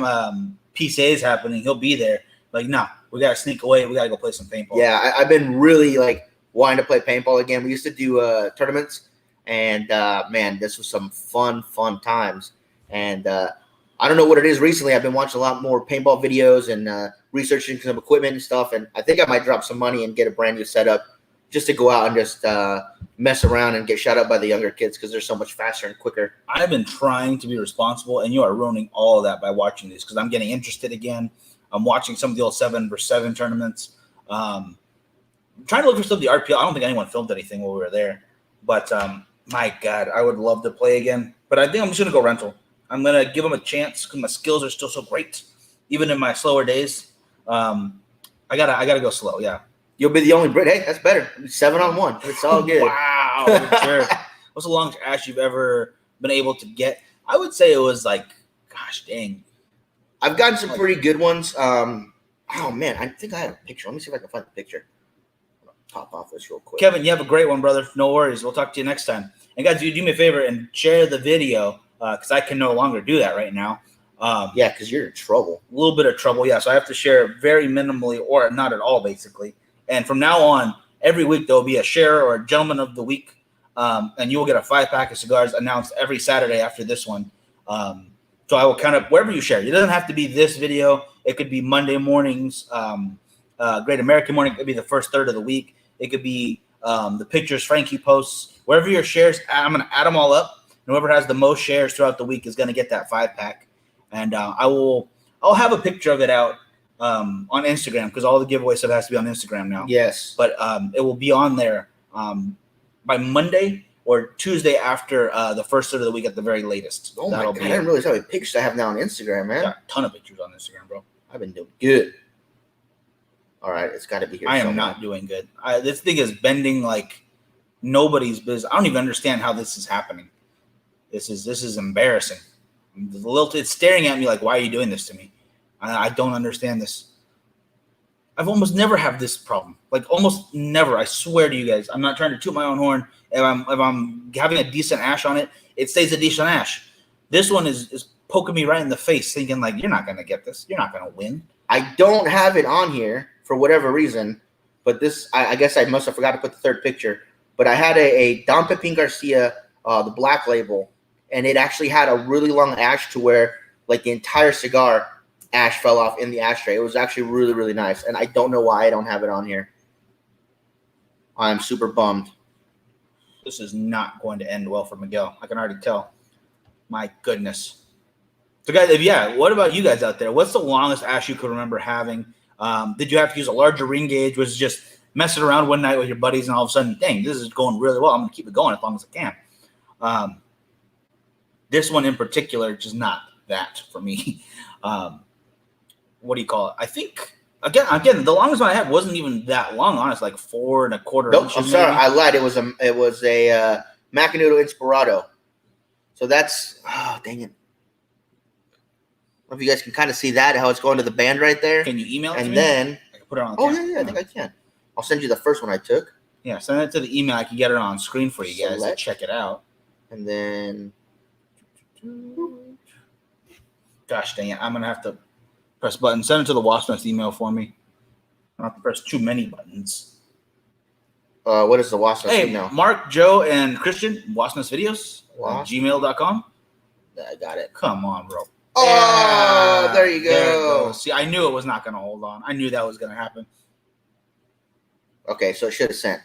PCA is happening, he'll be there. Like, no, we gotta sneak away. We gotta go play some paintball. Yeah, I've been really like wanting to play paintball again. We used to do tournaments, and man, this was some fun times. And I don't know what it is recently. I've been watching a lot more paintball videos and researching some equipment and stuff. And I think I might drop some money and get a brand new setup just to go out and just mess around and get shot up by the younger kids because they're so much faster and quicker. I've been trying to be responsible, and you are ruining all of that by watching these because I'm getting interested again. I'm watching some of the old 7v7 tournaments. I'm trying to look for some of the RPL. I don't think anyone filmed anything while we were there. But my God, I would love to play again. But I think I'm just going to go rental. I'm going to give them a chance because my skills are still so great, even in my slower days. I gotta go slow, yeah. You'll be the only Brit. Hey, that's better. 7-on-1. It's all good. Wow. Sure. What's the longest ash you've ever been able to get? I would say it was like, gosh dang. I've gotten some pretty good ones. Oh, man. I think I have a picture. Let me see if I can find the picture. Pop off this real quick. Kevin, you have a great one, brother. No worries. We'll talk to you next time. And guys, you do me a favor and share the video because I can no longer do that right now. Yeah, because you're in trouble. A little bit of trouble, yeah. So I have to share very minimally or not at all, basically. And from now on, every week there will be a share or a gentleman of the week, and you will get a 5-pack of cigars announced every Saturday after this one. So I will kind of wherever you share. It doesn't have to be this video. It could be Monday mornings, Great American Morning. It could be the first third of the week. It could be the pictures Frankie posts. Wherever your shares, I'm going to add them all up. And whoever has the most shares throughout the week is going to get that 5-pack. And I'll have a picture of it out on Instagram because all the giveaway stuff has to be on Instagram now. Yes. But it will be on there by Monday or Tuesday after the first third of the week at the very latest. Oh, my God. I didn't realize how many pictures I have now on Instagram, man. Got a ton of pictures on Instagram, bro. I've been doing good. All right. It's got to be here I am somewhere. not doing good. This thing is bending like nobody's business. I don't even understand how this is happening. This is embarrassing. It's staring at me like, why are you doing this to me? I don't understand this. I've almost never had this problem. Like almost never. I swear to you guys. I'm not trying to toot my own horn. If I'm having a decent ash on it, it stays a decent ash. This one is poking me right in the face, thinking like, you're not gonna get this. You're not gonna win. I don't have it on here for whatever reason, but this I guess I must have forgot to put the third picture. But I had a Don Pepin Garcia, the black label, and it actually had a really long ash to where like the entire cigar ash fell off in the ashtray. It was actually really, really nice. And I don't know why I don't have it on here. I'm super bummed. This is not going to end well for Miguel. I can already tell. My goodness. So guys, what about you guys out there? What's the longest ash you could remember having? Did you have to use a larger ring gauge? Was it just messing around one night with your buddies and all of a sudden, dang, this is going really well. I'm going to keep it going as long as I can. This one in particular, just not that for me. What do you call it? I think again, the longest one I had wasn't even that long, honestly, like 4 1/4 Nope, inches. I'm sorry, maybe. I lied. It was a Macanudo Inspirado. So that's dang it. I don't know if you guys can kind of see that, how it's going to the band right there. Can you email it to And me? then I can put it on. yeah, I think I can. I'll send you the first one I took. Yeah, send it to the email. I can get it on screen for you guys to Select. check it out. And then Gosh dang it, I'm gonna have to press button. Send it to the Wasp Nest email for me. I don't have to press too many buttons. what is the Wasp Nest Hey, email? Mark, Joe, and Christian, Wasp Nest Videos, Wasp. gmail.com. I got it. Come on, bro. Oh, there you There it go. goes. See, I knew it was not gonna hold on. I knew that was gonna happen. Okay, so it should have sent.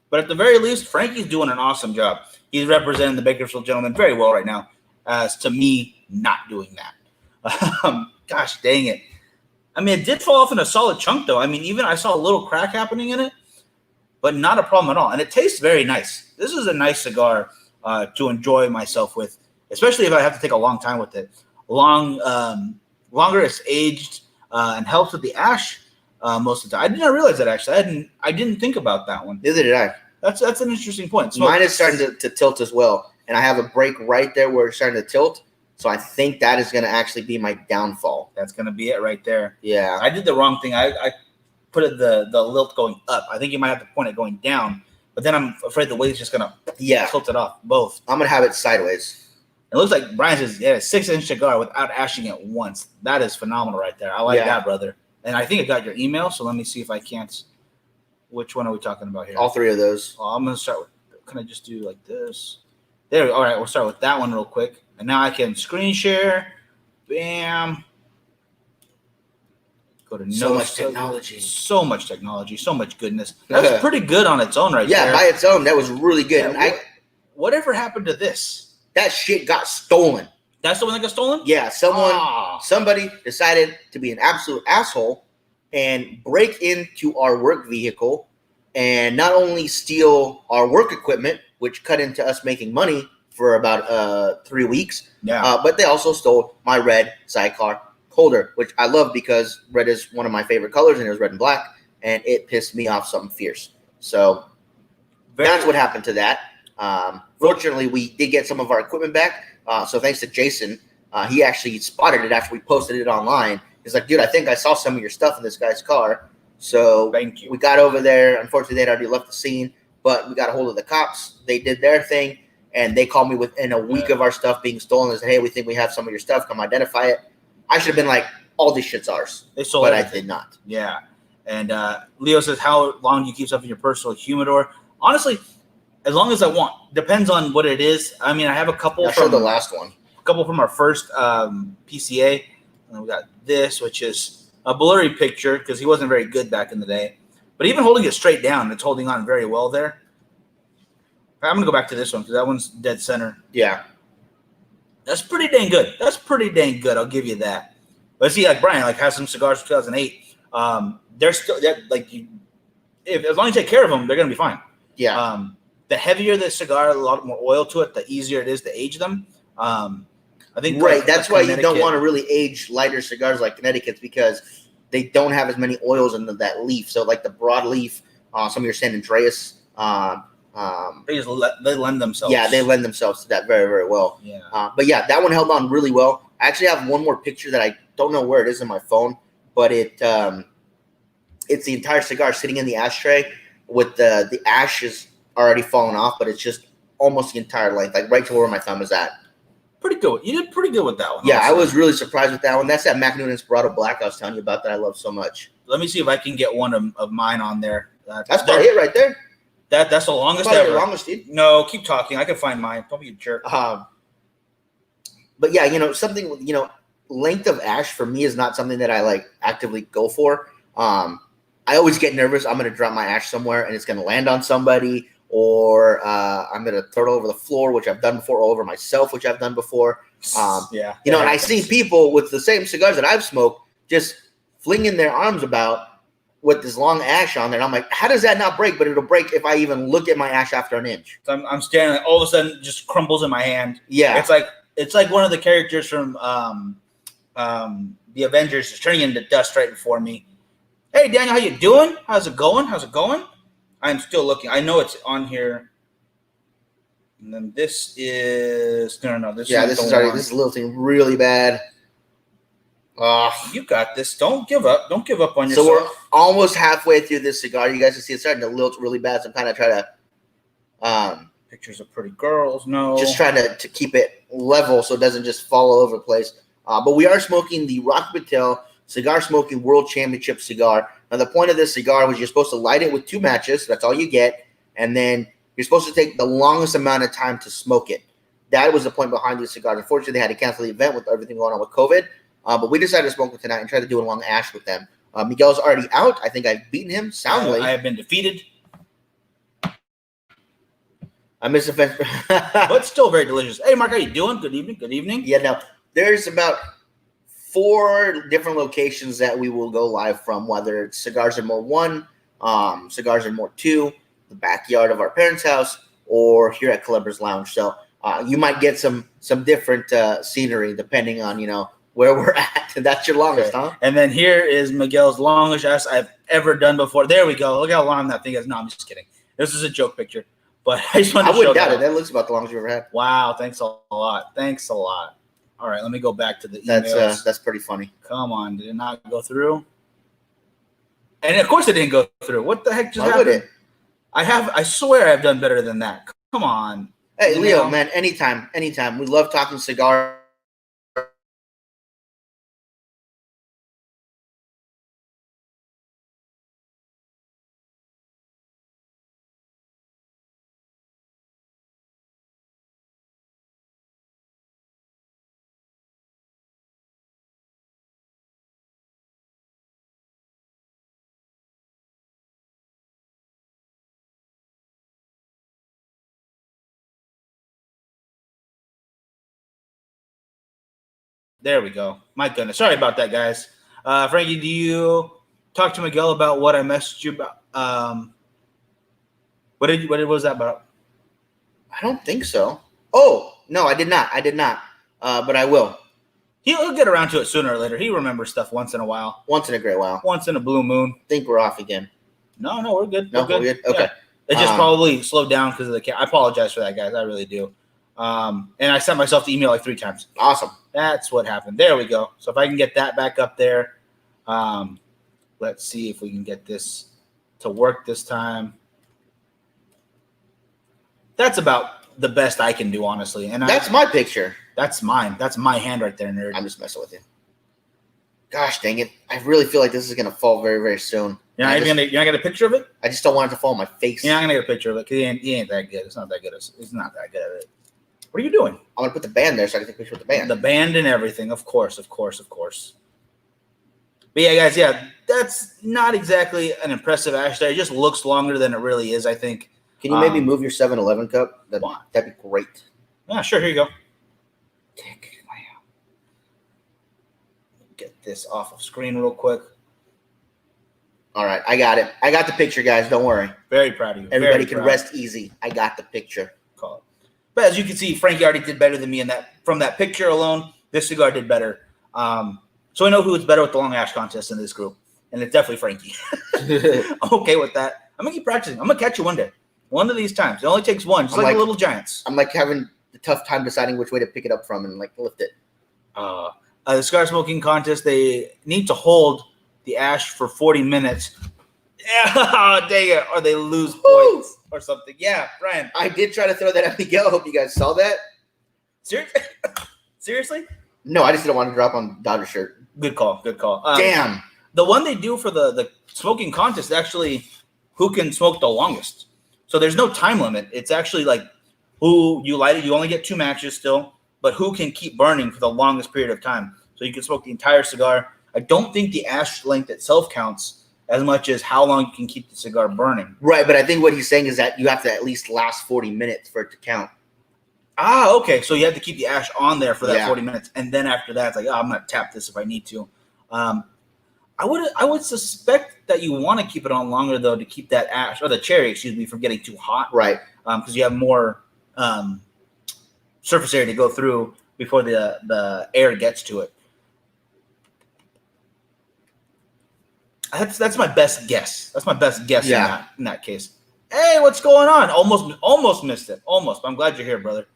But at the very least, Frankie's doing an awesome job. He's representing the Bakersfield Gentlemen very well right now, as to me not doing that. Gosh dang it. I mean, it did fall off in a solid chunk, though. I mean, even I saw a little crack happening in it, but not a problem at all. And it tastes very nice. This is a nice cigar to enjoy myself with, especially if I have to take a long time with it. Longer it's aged and helps with the ash most of the time. I didn't realize that, actually. I didn't think about that one. Neither did I. That's an interesting point. Mine is starting to tilt as well. And I have a break right there where it's starting to tilt. So I think that is going to actually be my downfall. That's going to be it right there. Yeah. I did the wrong thing. I put it the lilt going up. I think you might have to point it going down. But then I'm afraid the weight's just going to tilt it off both. I'm going to have it sideways. It looks like Brian says, 6-inch cigar without ashing it once. That is phenomenal right there. I like that, brother. And I think I got your email, so let me see if I can't. Which one are we talking about here? All three of those. Well, I'm gonna start with. Can I just do like this? There. All right, we'll start with that one real quick, and now I can screen share. Bam. Go to So much technology. So much technology. So much goodness. That's pretty good on its own, right there. Yeah, by its own, that was really good. Yeah, whatever happened to this? That shit got stolen. That's the one that got stolen? Yeah, somebody decided to be an absolute asshole and break into our work vehicle and not only steal our work equipment, which cut into us making money for about 3 weeks, but they also stole my red sidecar holder, which I love because red is one of my favorite colors, and it was red and black, and it pissed me off something fierce. So that's what happened to that. Fortunately, we did get some of our equipment back. So thanks to Jason, he actually spotted it after we posted it online. He's like, dude, I think I saw some of your stuff in this guy's car. So thank you. We got over there. Unfortunately, they'd already left the scene, but we got a hold of the cops. They did their thing, and they called me within a week of our stuff being stolen and said, hey, we think we have some of your stuff. Come identify it. I should have been like, all this shit's ours. They stole but everything. I did not. Yeah. And Leo says, how long do you keep stuff in your personal humidor? Honestly, as long as I want. Depends on what it is. I mean, I have a couple from the last one. A couple from our first PCA. And we got this, which is a blurry picture because he wasn't very good back in the day. But even holding it straight down, it's holding on very well there. I'm going to go back to this one because that one's dead center. Yeah. That's pretty dang good. I'll give you that. But see, like Brian, has some cigars from 2008. They're still as long as you take care of them, they're gonna be fine. Yeah. The heavier the cigar, a lot more oil to it, the easier it is to age them. I think that's why you don't want to really age lighter cigars like Connecticut's because they don't have as many oils in that leaf. So like the broad leaf, some of your San Andreas. They lend themselves. Yeah, they lend themselves to that very, very well. Yeah. But yeah, that one held on really well. I actually have one more picture that I don't know where it is in my phone, but it's the entire cigar sitting in the ashtray with the ash is already fallen off, but it's just almost the entire length, like right to where my thumb is at. Pretty good. You did pretty good with that one. Yeah, I was really surprised with that one. That's that Mac Noonan Inspirato Black I was telling you about that I love so much. Let me see if I can get one of mine on there. That's probably it right there. That's the longest ever. The longest, dude. No, keep talking. I can find mine. Don't be a jerk. But yeah, something, length of ash for me is not something that I actively go for. I always get nervous. I'm going to drop my ash somewhere and it's going to land on somebody, or I'm going to throw it over the floor, which I've done before, or over myself, which I've done before. And I see people with the same cigars that I've smoked just flinging their arms about with this long ash on there. And I'm like, how does that not break? But it'll break if I even look at my ash after an inch. So I'm standing, all of a sudden, it just crumbles in my hand. Yeah, it's like one of the characters from the Avengers is turning into dust right before me. Hey, Daniel, how you doing? How's it going? I'm still looking. I know it's on here. And then this is no. This is this little thing really bad. You got this. Don't give up. Don't give up on yourself. So we're almost halfway through this cigar. You guys can see it's starting to lilt really bad. So I'm kind of trying to pictures of pretty girls. No, just trying to keep it level so it doesn't just fall all over the place. But we are smoking the Rocky Patel Cigar Smoking World Championship cigar. Now, the point of this cigar was you're supposed to light it with 2 matches. That's all you get. And then you're supposed to take the longest amount of time to smoke it. That was the point behind these cigars. Unfortunately, they had to cancel the event with everything going on with COVID. But we decided to smoke it tonight and try to do a long ash with them. Miguel's already out. I think I've beaten him soundly. I have been defeated. I miss the fence. But still very delicious. Hey, Mark, how you doing? Good evening. Good evening. Yeah, no. There's about 4 different locations that we will go live from, whether it's Cigars and More 1, Cigars and More 2, the backyard of our parents' house, or here at Culebras Lounge. So you might get some different scenery depending on, where we're at. And that's your longest, huh? And then here is Miguel's longest ash I've ever done before. There we go. Look how long that thing is. No, I'm just kidding. This is a joke picture. But I just wanted to show wouldn't doubt it. That looks about the longest you've ever had. Wow. Thanks a lot. All right, let me go back to the emails. That's pretty funny. Come on. Did it not go through? And of course it didn't go through. What the heck just happened? I swear I've done better than that. Come on. Hey, Leo, man, anytime. We love talking cigars. There we go. My goodness. Sorry about that, guys. Frankie, do you talk to Miguel about what I messaged you about? What was that about? I don't think so. Oh, no, I did not. But I will. He'll get around to it sooner or later. He remembers stuff once in a while. Once in a great while. Once in a blue moon. Think we're off again. No, we're good. No, we're good? Okay. Yeah. It just probably slowed down because of the I apologize for that, guys. I really do. And I sent myself the email like 3 times. Awesome. That's what happened. There we go. So if I can get that back up there, let's see if we can get this to work this time. That's about the best I can do, honestly. And that's my picture. That's mine. That's my hand right there, nerd. I'm just messing with you. Gosh dang it. I really feel like this is going to fall very, very soon. You're not going to get a picture of it? I just don't want it to fall on my face. You're not going to get a picture of it because he ain't that good. It's not that good. It's not that good at it. What are you doing? I'm going to put the band there so I can take a picture with the band. The band and everything. Of course. But yeah, guys, that's not exactly an impressive ash there. It just looks longer than it really is, I think. Can you maybe move your 7-Eleven cup? That'd be great. Yeah, sure. Here you go. Wow. Get this off of screen real quick. All right, I got it. I got the picture, guys. Don't worry. Very proud of you. Everybody can rest easy. I got the picture. Call it. But as you can see, Frankie already did better than me in that. From that picture alone, this cigar did better. So I know who is better with the long ash contest in this group, and it's definitely Frankie. I'm okay with that. I'm gonna keep practicing. I'm gonna catch you one day. One of these times. It only takes one, just like the little giants. I'm like having the tough time deciding which way to pick it up from and like lift it. The cigar smoking contest, they need to hold the ash for 40 minutes. Yeah, dang it. Or they lose points or something. Yeah, Brian. I did try to throw that at Miguel. I hope you guys saw that. Seriously? No, I just didn't want to drop on Dodger shirt. Good call. Damn. The one they do for the smoking contest, actually, who can smoke the longest. So there's no time limit. It's actually like who you light it. You only get 2 matches still, but who can keep burning for the longest period of time. So you can smoke the entire cigar. I don't think the ash length itself counts as much as how long you can keep the cigar burning. Right, but I think what he's saying is that you have to at least last 40 minutes for it to count. Okay. So you have to keep the ash on there for that 40 minutes. And then after that, it's like, I'm going to tap this if I need to. I would suspect that you want to keep it on longer, though, to keep that ash, or the cherry, excuse me, from getting too hot. Right. Because you have more surface area to go through before the air gets to it. That's my best guess. In that case. Hey, what's going on? Almost missed it. Almost. I'm glad you're here, brother.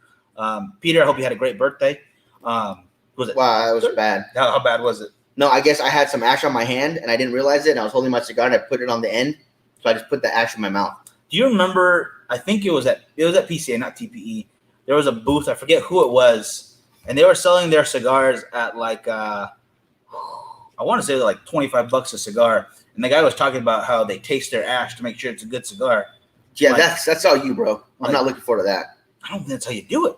Peter, I hope you had a great birthday. Was it? Wow, that was bad. How bad was it? No, I guess I had some ash on my hand and I didn't realize it. And I was holding my cigar and I put it on the end, so I just put the ash in my mouth. Do you remember? I think it was at PCA, not TPE. There was a booth. I forget who it was, and they were selling their cigars at like I want to say like $25 a cigar. And the guy was talking about how they taste their ash to make sure it's a good cigar. Yeah, that's all you, bro. I'm not looking forward to that. I don't think that's how you do it.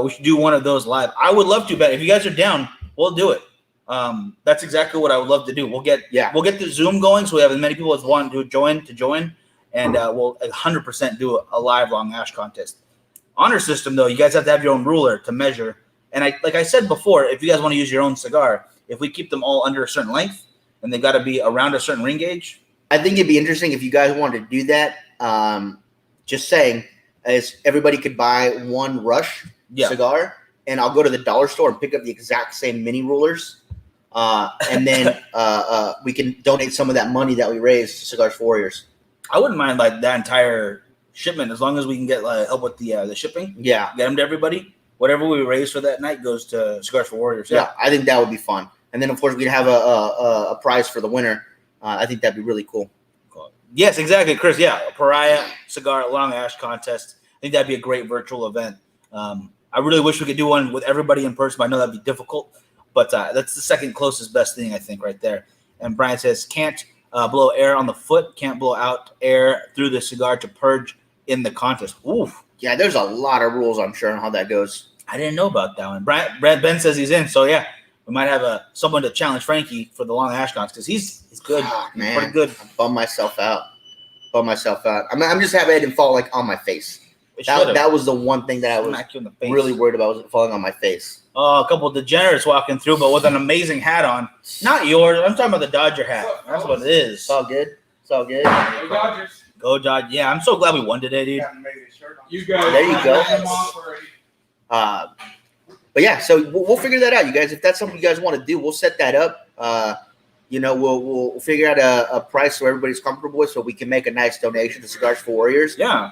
We should do one of those live. I would love to, but if you guys are down, we'll do it. That's exactly what I would love to do. We'll get the Zoom going, so we have as many people as want to join, and we'll 100% do a live long ash contest. Honor system, though, you guys have to have your own ruler to measure. And like I said before, if you guys want to use your own cigar, if we keep them all under a certain length, and they got to be around a certain ring gauge. I think it'd be interesting if you guys wanted to do that. Just saying, as everybody could buy one Rush cigar, and I'll go to the dollar store and pick up the exact same mini rulers, and then we can donate some of that money that we raise to Cigars for Warriors. I wouldn't mind like that entire shipment as long as we can get help with the shipping. Yeah, get them to everybody. Whatever we raise for that night goes to Cigars for Warriors. Yeah, I think that would be fun. And then, of course, we'd have a prize for the winner. I think that'd be really cool. Yes, exactly, Chris. Yeah, a Pariah Cigar Long Ash Contest. I think that'd be a great virtual event. I really wish we could do one with everybody in person, but I know that'd be difficult. But that's the second closest best thing, I think, right there. And Brian says, can't blow air on the foot, can't blow out air through the cigar to purge in the contest. Oof. Yeah, there's a lot of rules, I'm sure, on how that goes. I didn't know about that one. Brad Ben says he's in, so yeah. We might have someone to challenge Frankie for the long ash contest because he's good. Oh, man, he's pretty good. I bummed myself out. I'm just happy I didn't fall like on my face. It should've. That was the one thing that I was Smack you in the face. really worried about was falling on my face. Oh, a couple of degenerates walking through, but with an amazing hat on. Not yours. I'm talking about the Dodger hat. That's what it is. It's all good. It's all good. Go Dodgers. Go Dodgers. Yeah, I'm so glad we won today, dude. Got an amazing shirt on. You guys. There you go. Them off already. But yeah, so we'll figure that out, you guys. If that's something you guys want to do, we'll set that up. We'll figure out a price so everybody's comfortable with, so we can make a nice donation to Cigars for Warriors. Yeah.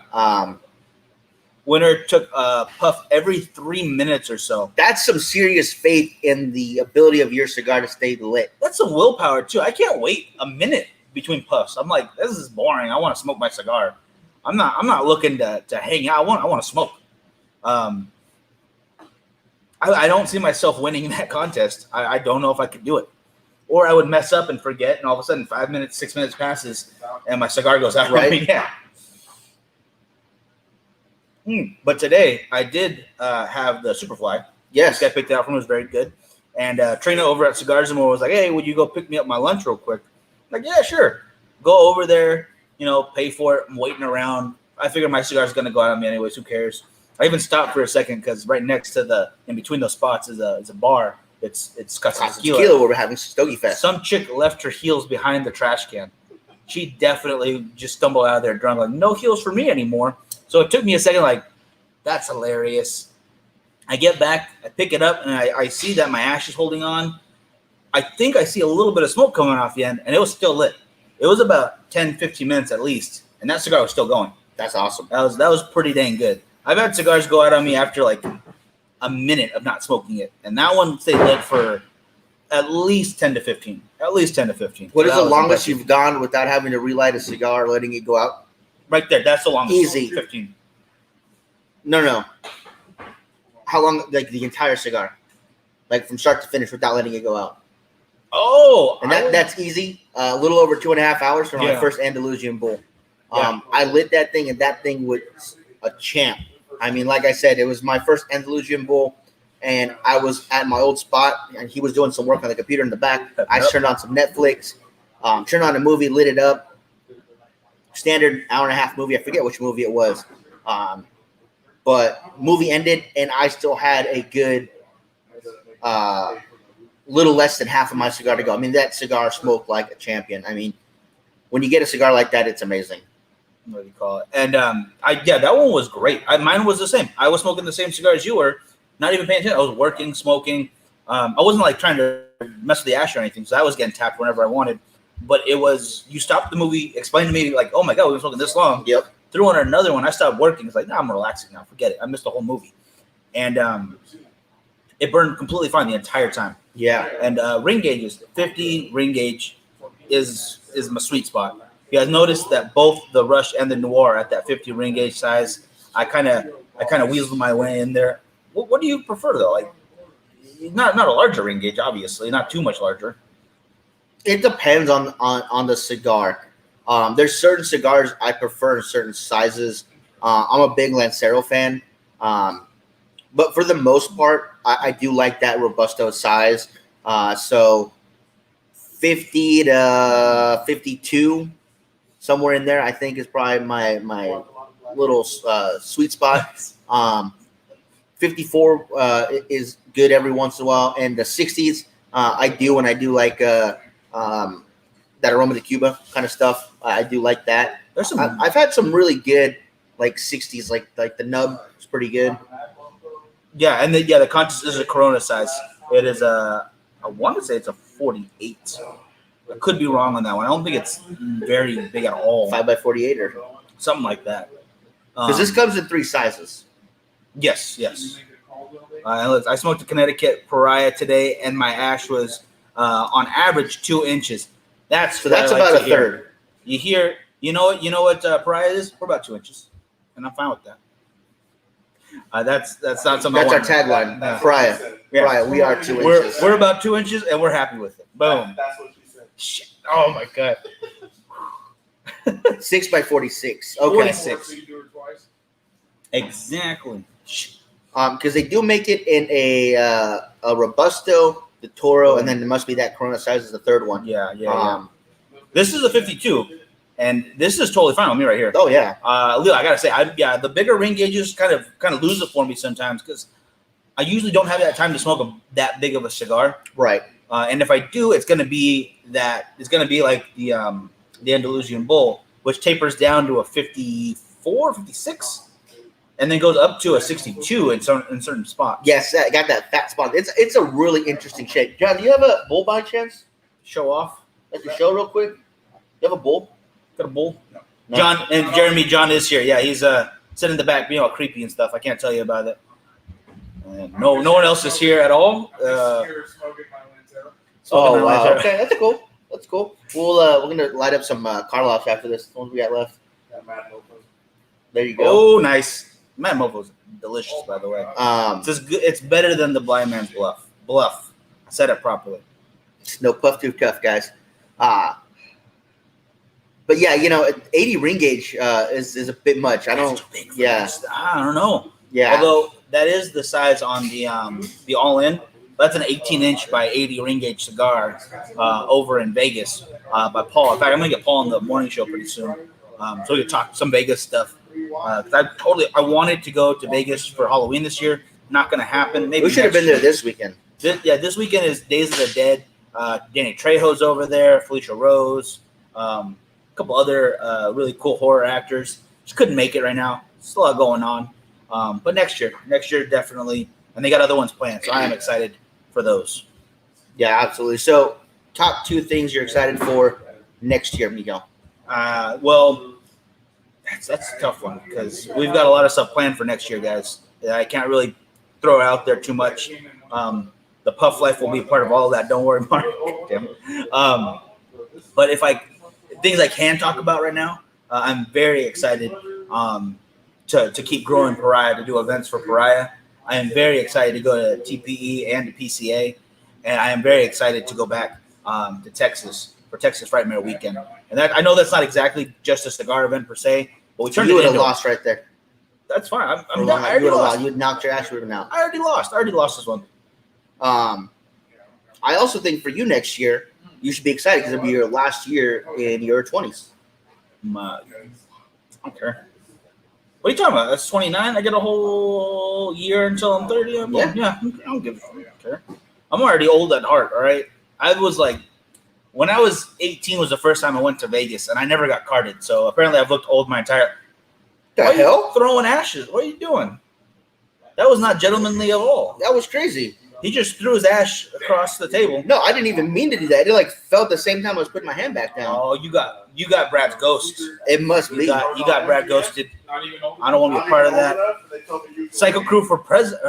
Winner took a puff every 3 minutes or so. That's some serious faith in the ability of your cigar to stay lit. That's some willpower too. I can't wait a minute between puffs. I'm like, this is boring. I want to smoke my cigar. I'm not looking to hang out. I want to smoke. I don't see myself winning that contest. I don't know if I could do it. Or I would mess up and forget, and all of a sudden 5 minutes, 6 minutes passes, and my cigar goes out. Right. Yeah. But today I did have the Superfly. Yes. This guy picked it out for me. It was very good. And Trina over at Cigars and More was like, hey, would you go pick me up my lunch real quick? I'm like, yeah, sure. Go over there, pay for it. I'm waiting around. I figured my cigar's going to go out on me anyways. Who cares? I even stopped for a second because right next to in between those spots is a bar. It's Casa Tequila, where we're having Stogie Fest. Some chick left her heels behind the trash can. She definitely just stumbled out of there drunk, like, no heels for me anymore. So it took me a second, like, that's hilarious. I get back, I pick it up, and I see that my ash is holding on. I think I see a little bit of smoke coming off the end, and it was still lit. It was about 10, 15 minutes at least, and that cigar was still going. That's awesome. That was pretty dang good. I've had cigars go out on me after like a minute of not smoking it, and that one stayed lit for at least 10 to 15. At least 10 to 15. What is That the was longest impressive. you've gone without having to relight a cigar, letting it go out? Right there. That's the longest. Easy. 15. No. How long? Like the entire cigar, like from start to finish, without letting it go out. Oh, And that's easy. A little over 2.5 hours for my Yeah. first Andalusian Bull. Yeah. I lit that thing, and that thing was a champ. I mean, like I said, it was my first Andalusian Bull, and I was at my old spot, and he was doing some work on the computer in the back. I turned on some Netflix, turned on a movie, lit it up. Standard hour-and-a-half movie. I forget which movie it was. But movie ended, and I still had a good little less than half of my cigar to go. I mean, that cigar smoked like a champion. I mean, when you get a cigar like that, it's amazing. What do you call it? And that one was great. Mine was the same. I was smoking the same cigar as you were, not even paying attention. I was working, smoking. I wasn't like trying to mess with the ash or anything, so I was getting tapped whenever I wanted. But it was, you stopped the movie, explained to me like, oh my God, we've been smoking this long. Yep. Threw on another one. I stopped working. It's like, nah, I'm relaxing now. Forget it. I missed the whole movie. And it burned completely fine the entire time. Yeah. And ring gauges, 50 ring gauge is my sweet spot. You guys notice that both the Rush and the Noir are at that 50 ring gauge size. I kind of weaseled my way in there. What do you prefer though? Like, not a larger ring gauge, obviously, not too much larger. It depends on the cigar. There's certain cigars I prefer in certain sizes. I'm a big Lancero fan. But for the most part, I do like that Robusto size. So 50 to 52, somewhere in there, I think is probably my little sweet spot. 54 is good every once in a while. And the 60s, I do like that Aroma de Cuba kind of stuff. I do like that. There's some. I've had some really good like 60s, like the nub is pretty good. Yeah, and the contest is a Corona size. It is I want to say it's a 48. I could be wrong on that one. I don't think it's very big at all. 5x48 or Something like that. because this comes in 3 sizes. Yes. I smoked a Connecticut Pariah today, and my ash was on average 2 inches. That's So that's what I like about to a hear. third. You know what Pariah is? We're about 2 inches, and I'm fine with that. That's not something. That's I our want. tagline. Yeah. Pariah. Yeah. Pariah. We are 2 We're inches. we're about 2 inches, and we're happy with it. Boom. That's what she said. Shit. Oh my God. 6x46. Okay. 46. So you do it twice? Exactly. Shit. Because they do make it in a Robusto, the Toro, and then there must be that Corona size is the third one. Yeah. This is a 52, And this is totally fine with me right here. Oh yeah. Leo, I gotta say, the bigger ring gauges kind of lose it for me sometimes because I usually don't have that time to smoke that big of a cigar. Right. And if I do, it's gonna be like the Andalusian Bull, which tapers down to a 54, 56, and then goes up to a 62 in certain spots. Yes, I got that fat spot. It's a really interesting shape. John, do you have a bull by chance? Show off. Let's just show real quick. You have a bull? Got a bull? No. John and Jeremy. John is here. Yeah, he's sitting in the back, being all creepy and stuff. I can't tell you about it. And no one else is here at all. I'm just here smoking my Lanzero. Oh wow. Okay, that's cool. That's cool. We're gonna light up some Karloffs after this. The ones we got left. Got Mad Mofos. There you go. Oh, nice. Mad Mofo's delicious, by the way. Um, It's as good. It's better than the Blind Man's Bluff. Bluff. I said it properly. no puff too tough, guys. But yeah, 80 ring gauge is a bit much. I don't. That's too big for Yeah. this. I don't know. Yeah. Although that is the size on the all-in. That's an 18-inch by 80 ring gauge cigar over in Vegas by Paul. In fact, I'm gonna get Paul on the morning show pretty soon, so we can talk some Vegas stuff. 'Cause I wanted to go to Vegas for Halloween this year. Not gonna happen. Maybe We should have next been there year. this weekend. This weekend is Days of the Dead. Danny Trejo's over there. Felicia Rose. A couple other really cool horror actors. Just couldn't make it right now. Still a lot going on. But next year definitely. And they got other ones planned, so I am excited for those. Yeah, absolutely. So, top 2 things you're excited for next year, Miguel. Well, that's a tough one because we've got a lot of stuff planned for next year, guys. I can't really throw it out there too much. The Puff Life will be part of all of that. Don't worry, Mark. Damn. But things I can talk about right now, I'm very excited to keep growing Pariah, to do events for Pariah. I am very excited to go to TPE and to PCA, and I am very excited to go back to Texas for Texas Frightmare Weekend. And I know that's not exactly just a cigar event per se, but we turned You it would have into. lost right there. That's fine. I You already would have lost. lost. You would knocked your ass. You would have out. I already lost this one. I also think for you next year, you should be excited because it'll be your last year in your 20s. I don't care. What are you talking about? That's 29. I get a whole year until I'm 30. Yeah. I don't give a care. I'm already old at heart. All right. I was like, when I was 18 was the first time I went to Vegas, and I never got carded. So apparently I've looked old my entire. The Why are hell? you throwing ashes? What are you doing? That was not gentlemanly at all. That was crazy. He just threw his ash across the table. No, I didn't even mean to do that. It felt the same time I was putting my hand back down. Oh, you got Brad's ghost. It must You be. got Brad ghosted. Not even old. I don't want to be a part of that. Psycho Crew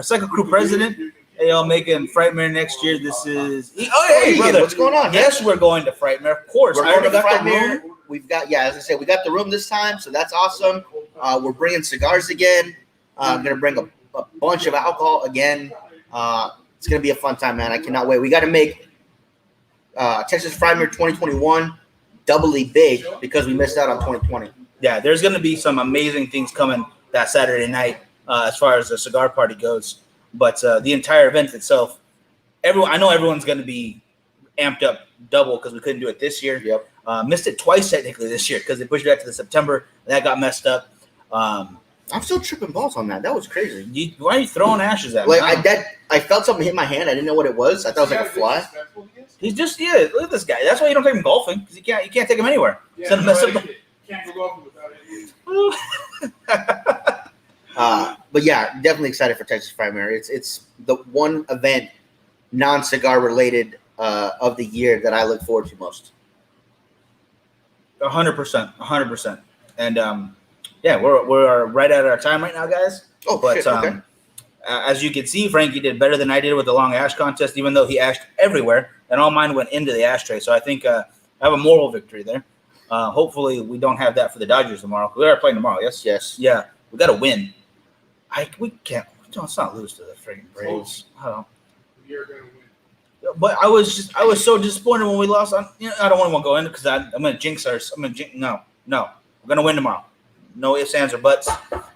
Psycho Crew president. Hey, y'all making Frightmare next year. This is. Hey, Egan, brother. what's going on? Yes, we're going to Frightmare. Of course. We're I going already to got the Frightmare. room. We've got, as I said, we got the room this time, so that's awesome. We're bringing cigars again. I'm going to bring a bunch of alcohol again. It's going to be a fun time, man. I cannot wait. We got to make Texas Frightmare 2021 doubly big because we missed out on 2020. Yeah, there's going to be some amazing things coming that Saturday night as far as the cigar party goes. But the entire event itself, I know everyone's going to be amped up double because we couldn't do it this year. Yep. Missed it twice technically this year because they pushed it back to the September. And that got messed up. I'm still tripping balls on that. That was crazy. Why are you throwing ashes at me? I felt something hit my hand. I didn't know what it was. I thought it was like a fly. He's just look at this guy. That's why you don't take him golfing because you can't take him anywhere. Yeah, Send him mess up. can't go golfing without it. But yeah, definitely excited for Texas Frightmare. It's the one event, non-cigar related, of the year that I look forward to most. 100%. And yeah, we're right at our time right now, guys. Oh, But shit, okay. as you can see, Frankie did better than I did with the long ash contest, even though he ashed everywhere, and all mine went into the ashtray. So I think I have a moral victory there. Hopefully, we don't have that for the Dodgers tomorrow. We are playing tomorrow, yes? Yes. Yeah, we got to win. We can't. Let's not lose to the freaking Braves. I don't. You're gonna win. But I was so disappointed when we lost. I don't want to go in because I'm going to jinx ours. No. We're going to win tomorrow. No ifs, ands, or buts.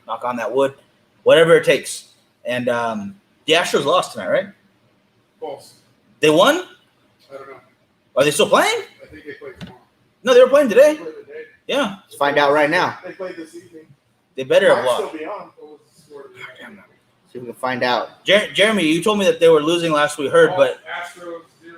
Knock on that wood. Whatever it takes. And the Astros lost tonight, right? False. They won? I don't know. Are they still playing? I think they play tomorrow. No, they were playing today. They play today. Yeah, Let's find out right now. They played this evening. they better have Might lost. still be on. What was the score today? See if we can find out. Jeremy, you told me that they were losing last we heard, but Astros 0,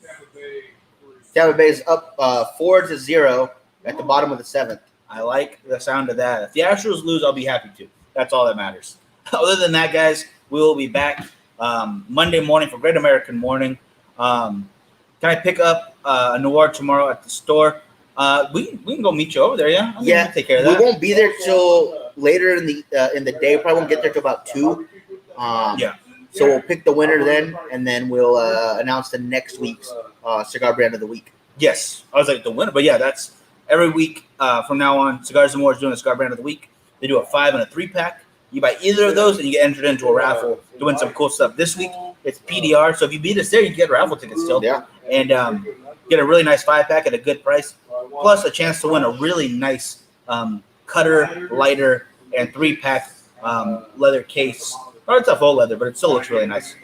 Tampa Bay 3. Tampa Bay is up 4-0 at the bottom of the 7th. I like the sound of that. If the Astros lose, I'll be happy too. That's all that matters. Other than that, guys, we will be back Monday morning for Great American Morning. Can I pick up a Noir tomorrow at the store? We can go meet you over there, yeah? I think we Yeah, can take care of we that. won't be there till later in the day. Probably won't get there till about 2. Yeah. So we'll pick the winner then, and then we'll announce the next week's cigar brand of the week. Yes, I was like the winner, but yeah, that's every week from now on. Cigars and More is doing a cigar brand of the week. They do a 5 and a 3-pack. You buy either of those, and you get entered into a raffle to win some cool stuff. This week it's PDR, so if you beat us there, you get raffle tickets still, Yeah. and get a really nice 5-pack at a good price, plus a chance to win a really nice cutter, lighter, and 3-pack leather case. Or it's a faux leather, but it still looks really nice.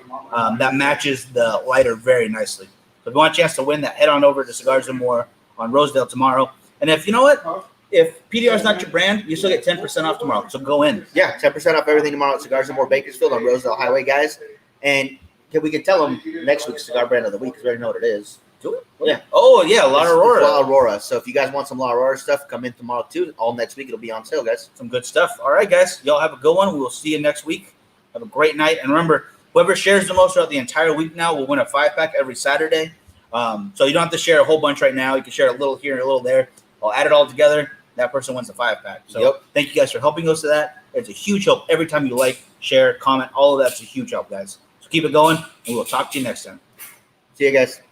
That matches the lighter very nicely. So if you want a chance to win that, head on over to Cigars and More on Rosedale tomorrow. And if you know what, if PDR is not your brand, you still get 10% off tomorrow. So go in. Yeah, 10% off everything tomorrow at Cigars and More Bakersfield on Rosedale Highway, guys. And we can tell them next week's cigar brand of the week because we already know what it is. Do it. Yeah. Oh yeah, La It's Aurora. La Aurora. So if you guys want some La Aurora stuff, come in tomorrow too. All next week it'll be on sale, guys. Some good stuff. All right, guys. Y'all have a good one. We will see you next week. Have a great night. And remember, whoever shares the most throughout the entire week now will win a 5-pack every Saturday. So you don't have to share a whole bunch right now. You can share a little here and a little there. I'll add it all together. That person wins the 5-pack. So Yep. Thank you guys for helping us to that. It's a huge help every time you like, share, comment. All of that's a huge help, guys. So keep it going, and we'll talk to you next time. See you guys.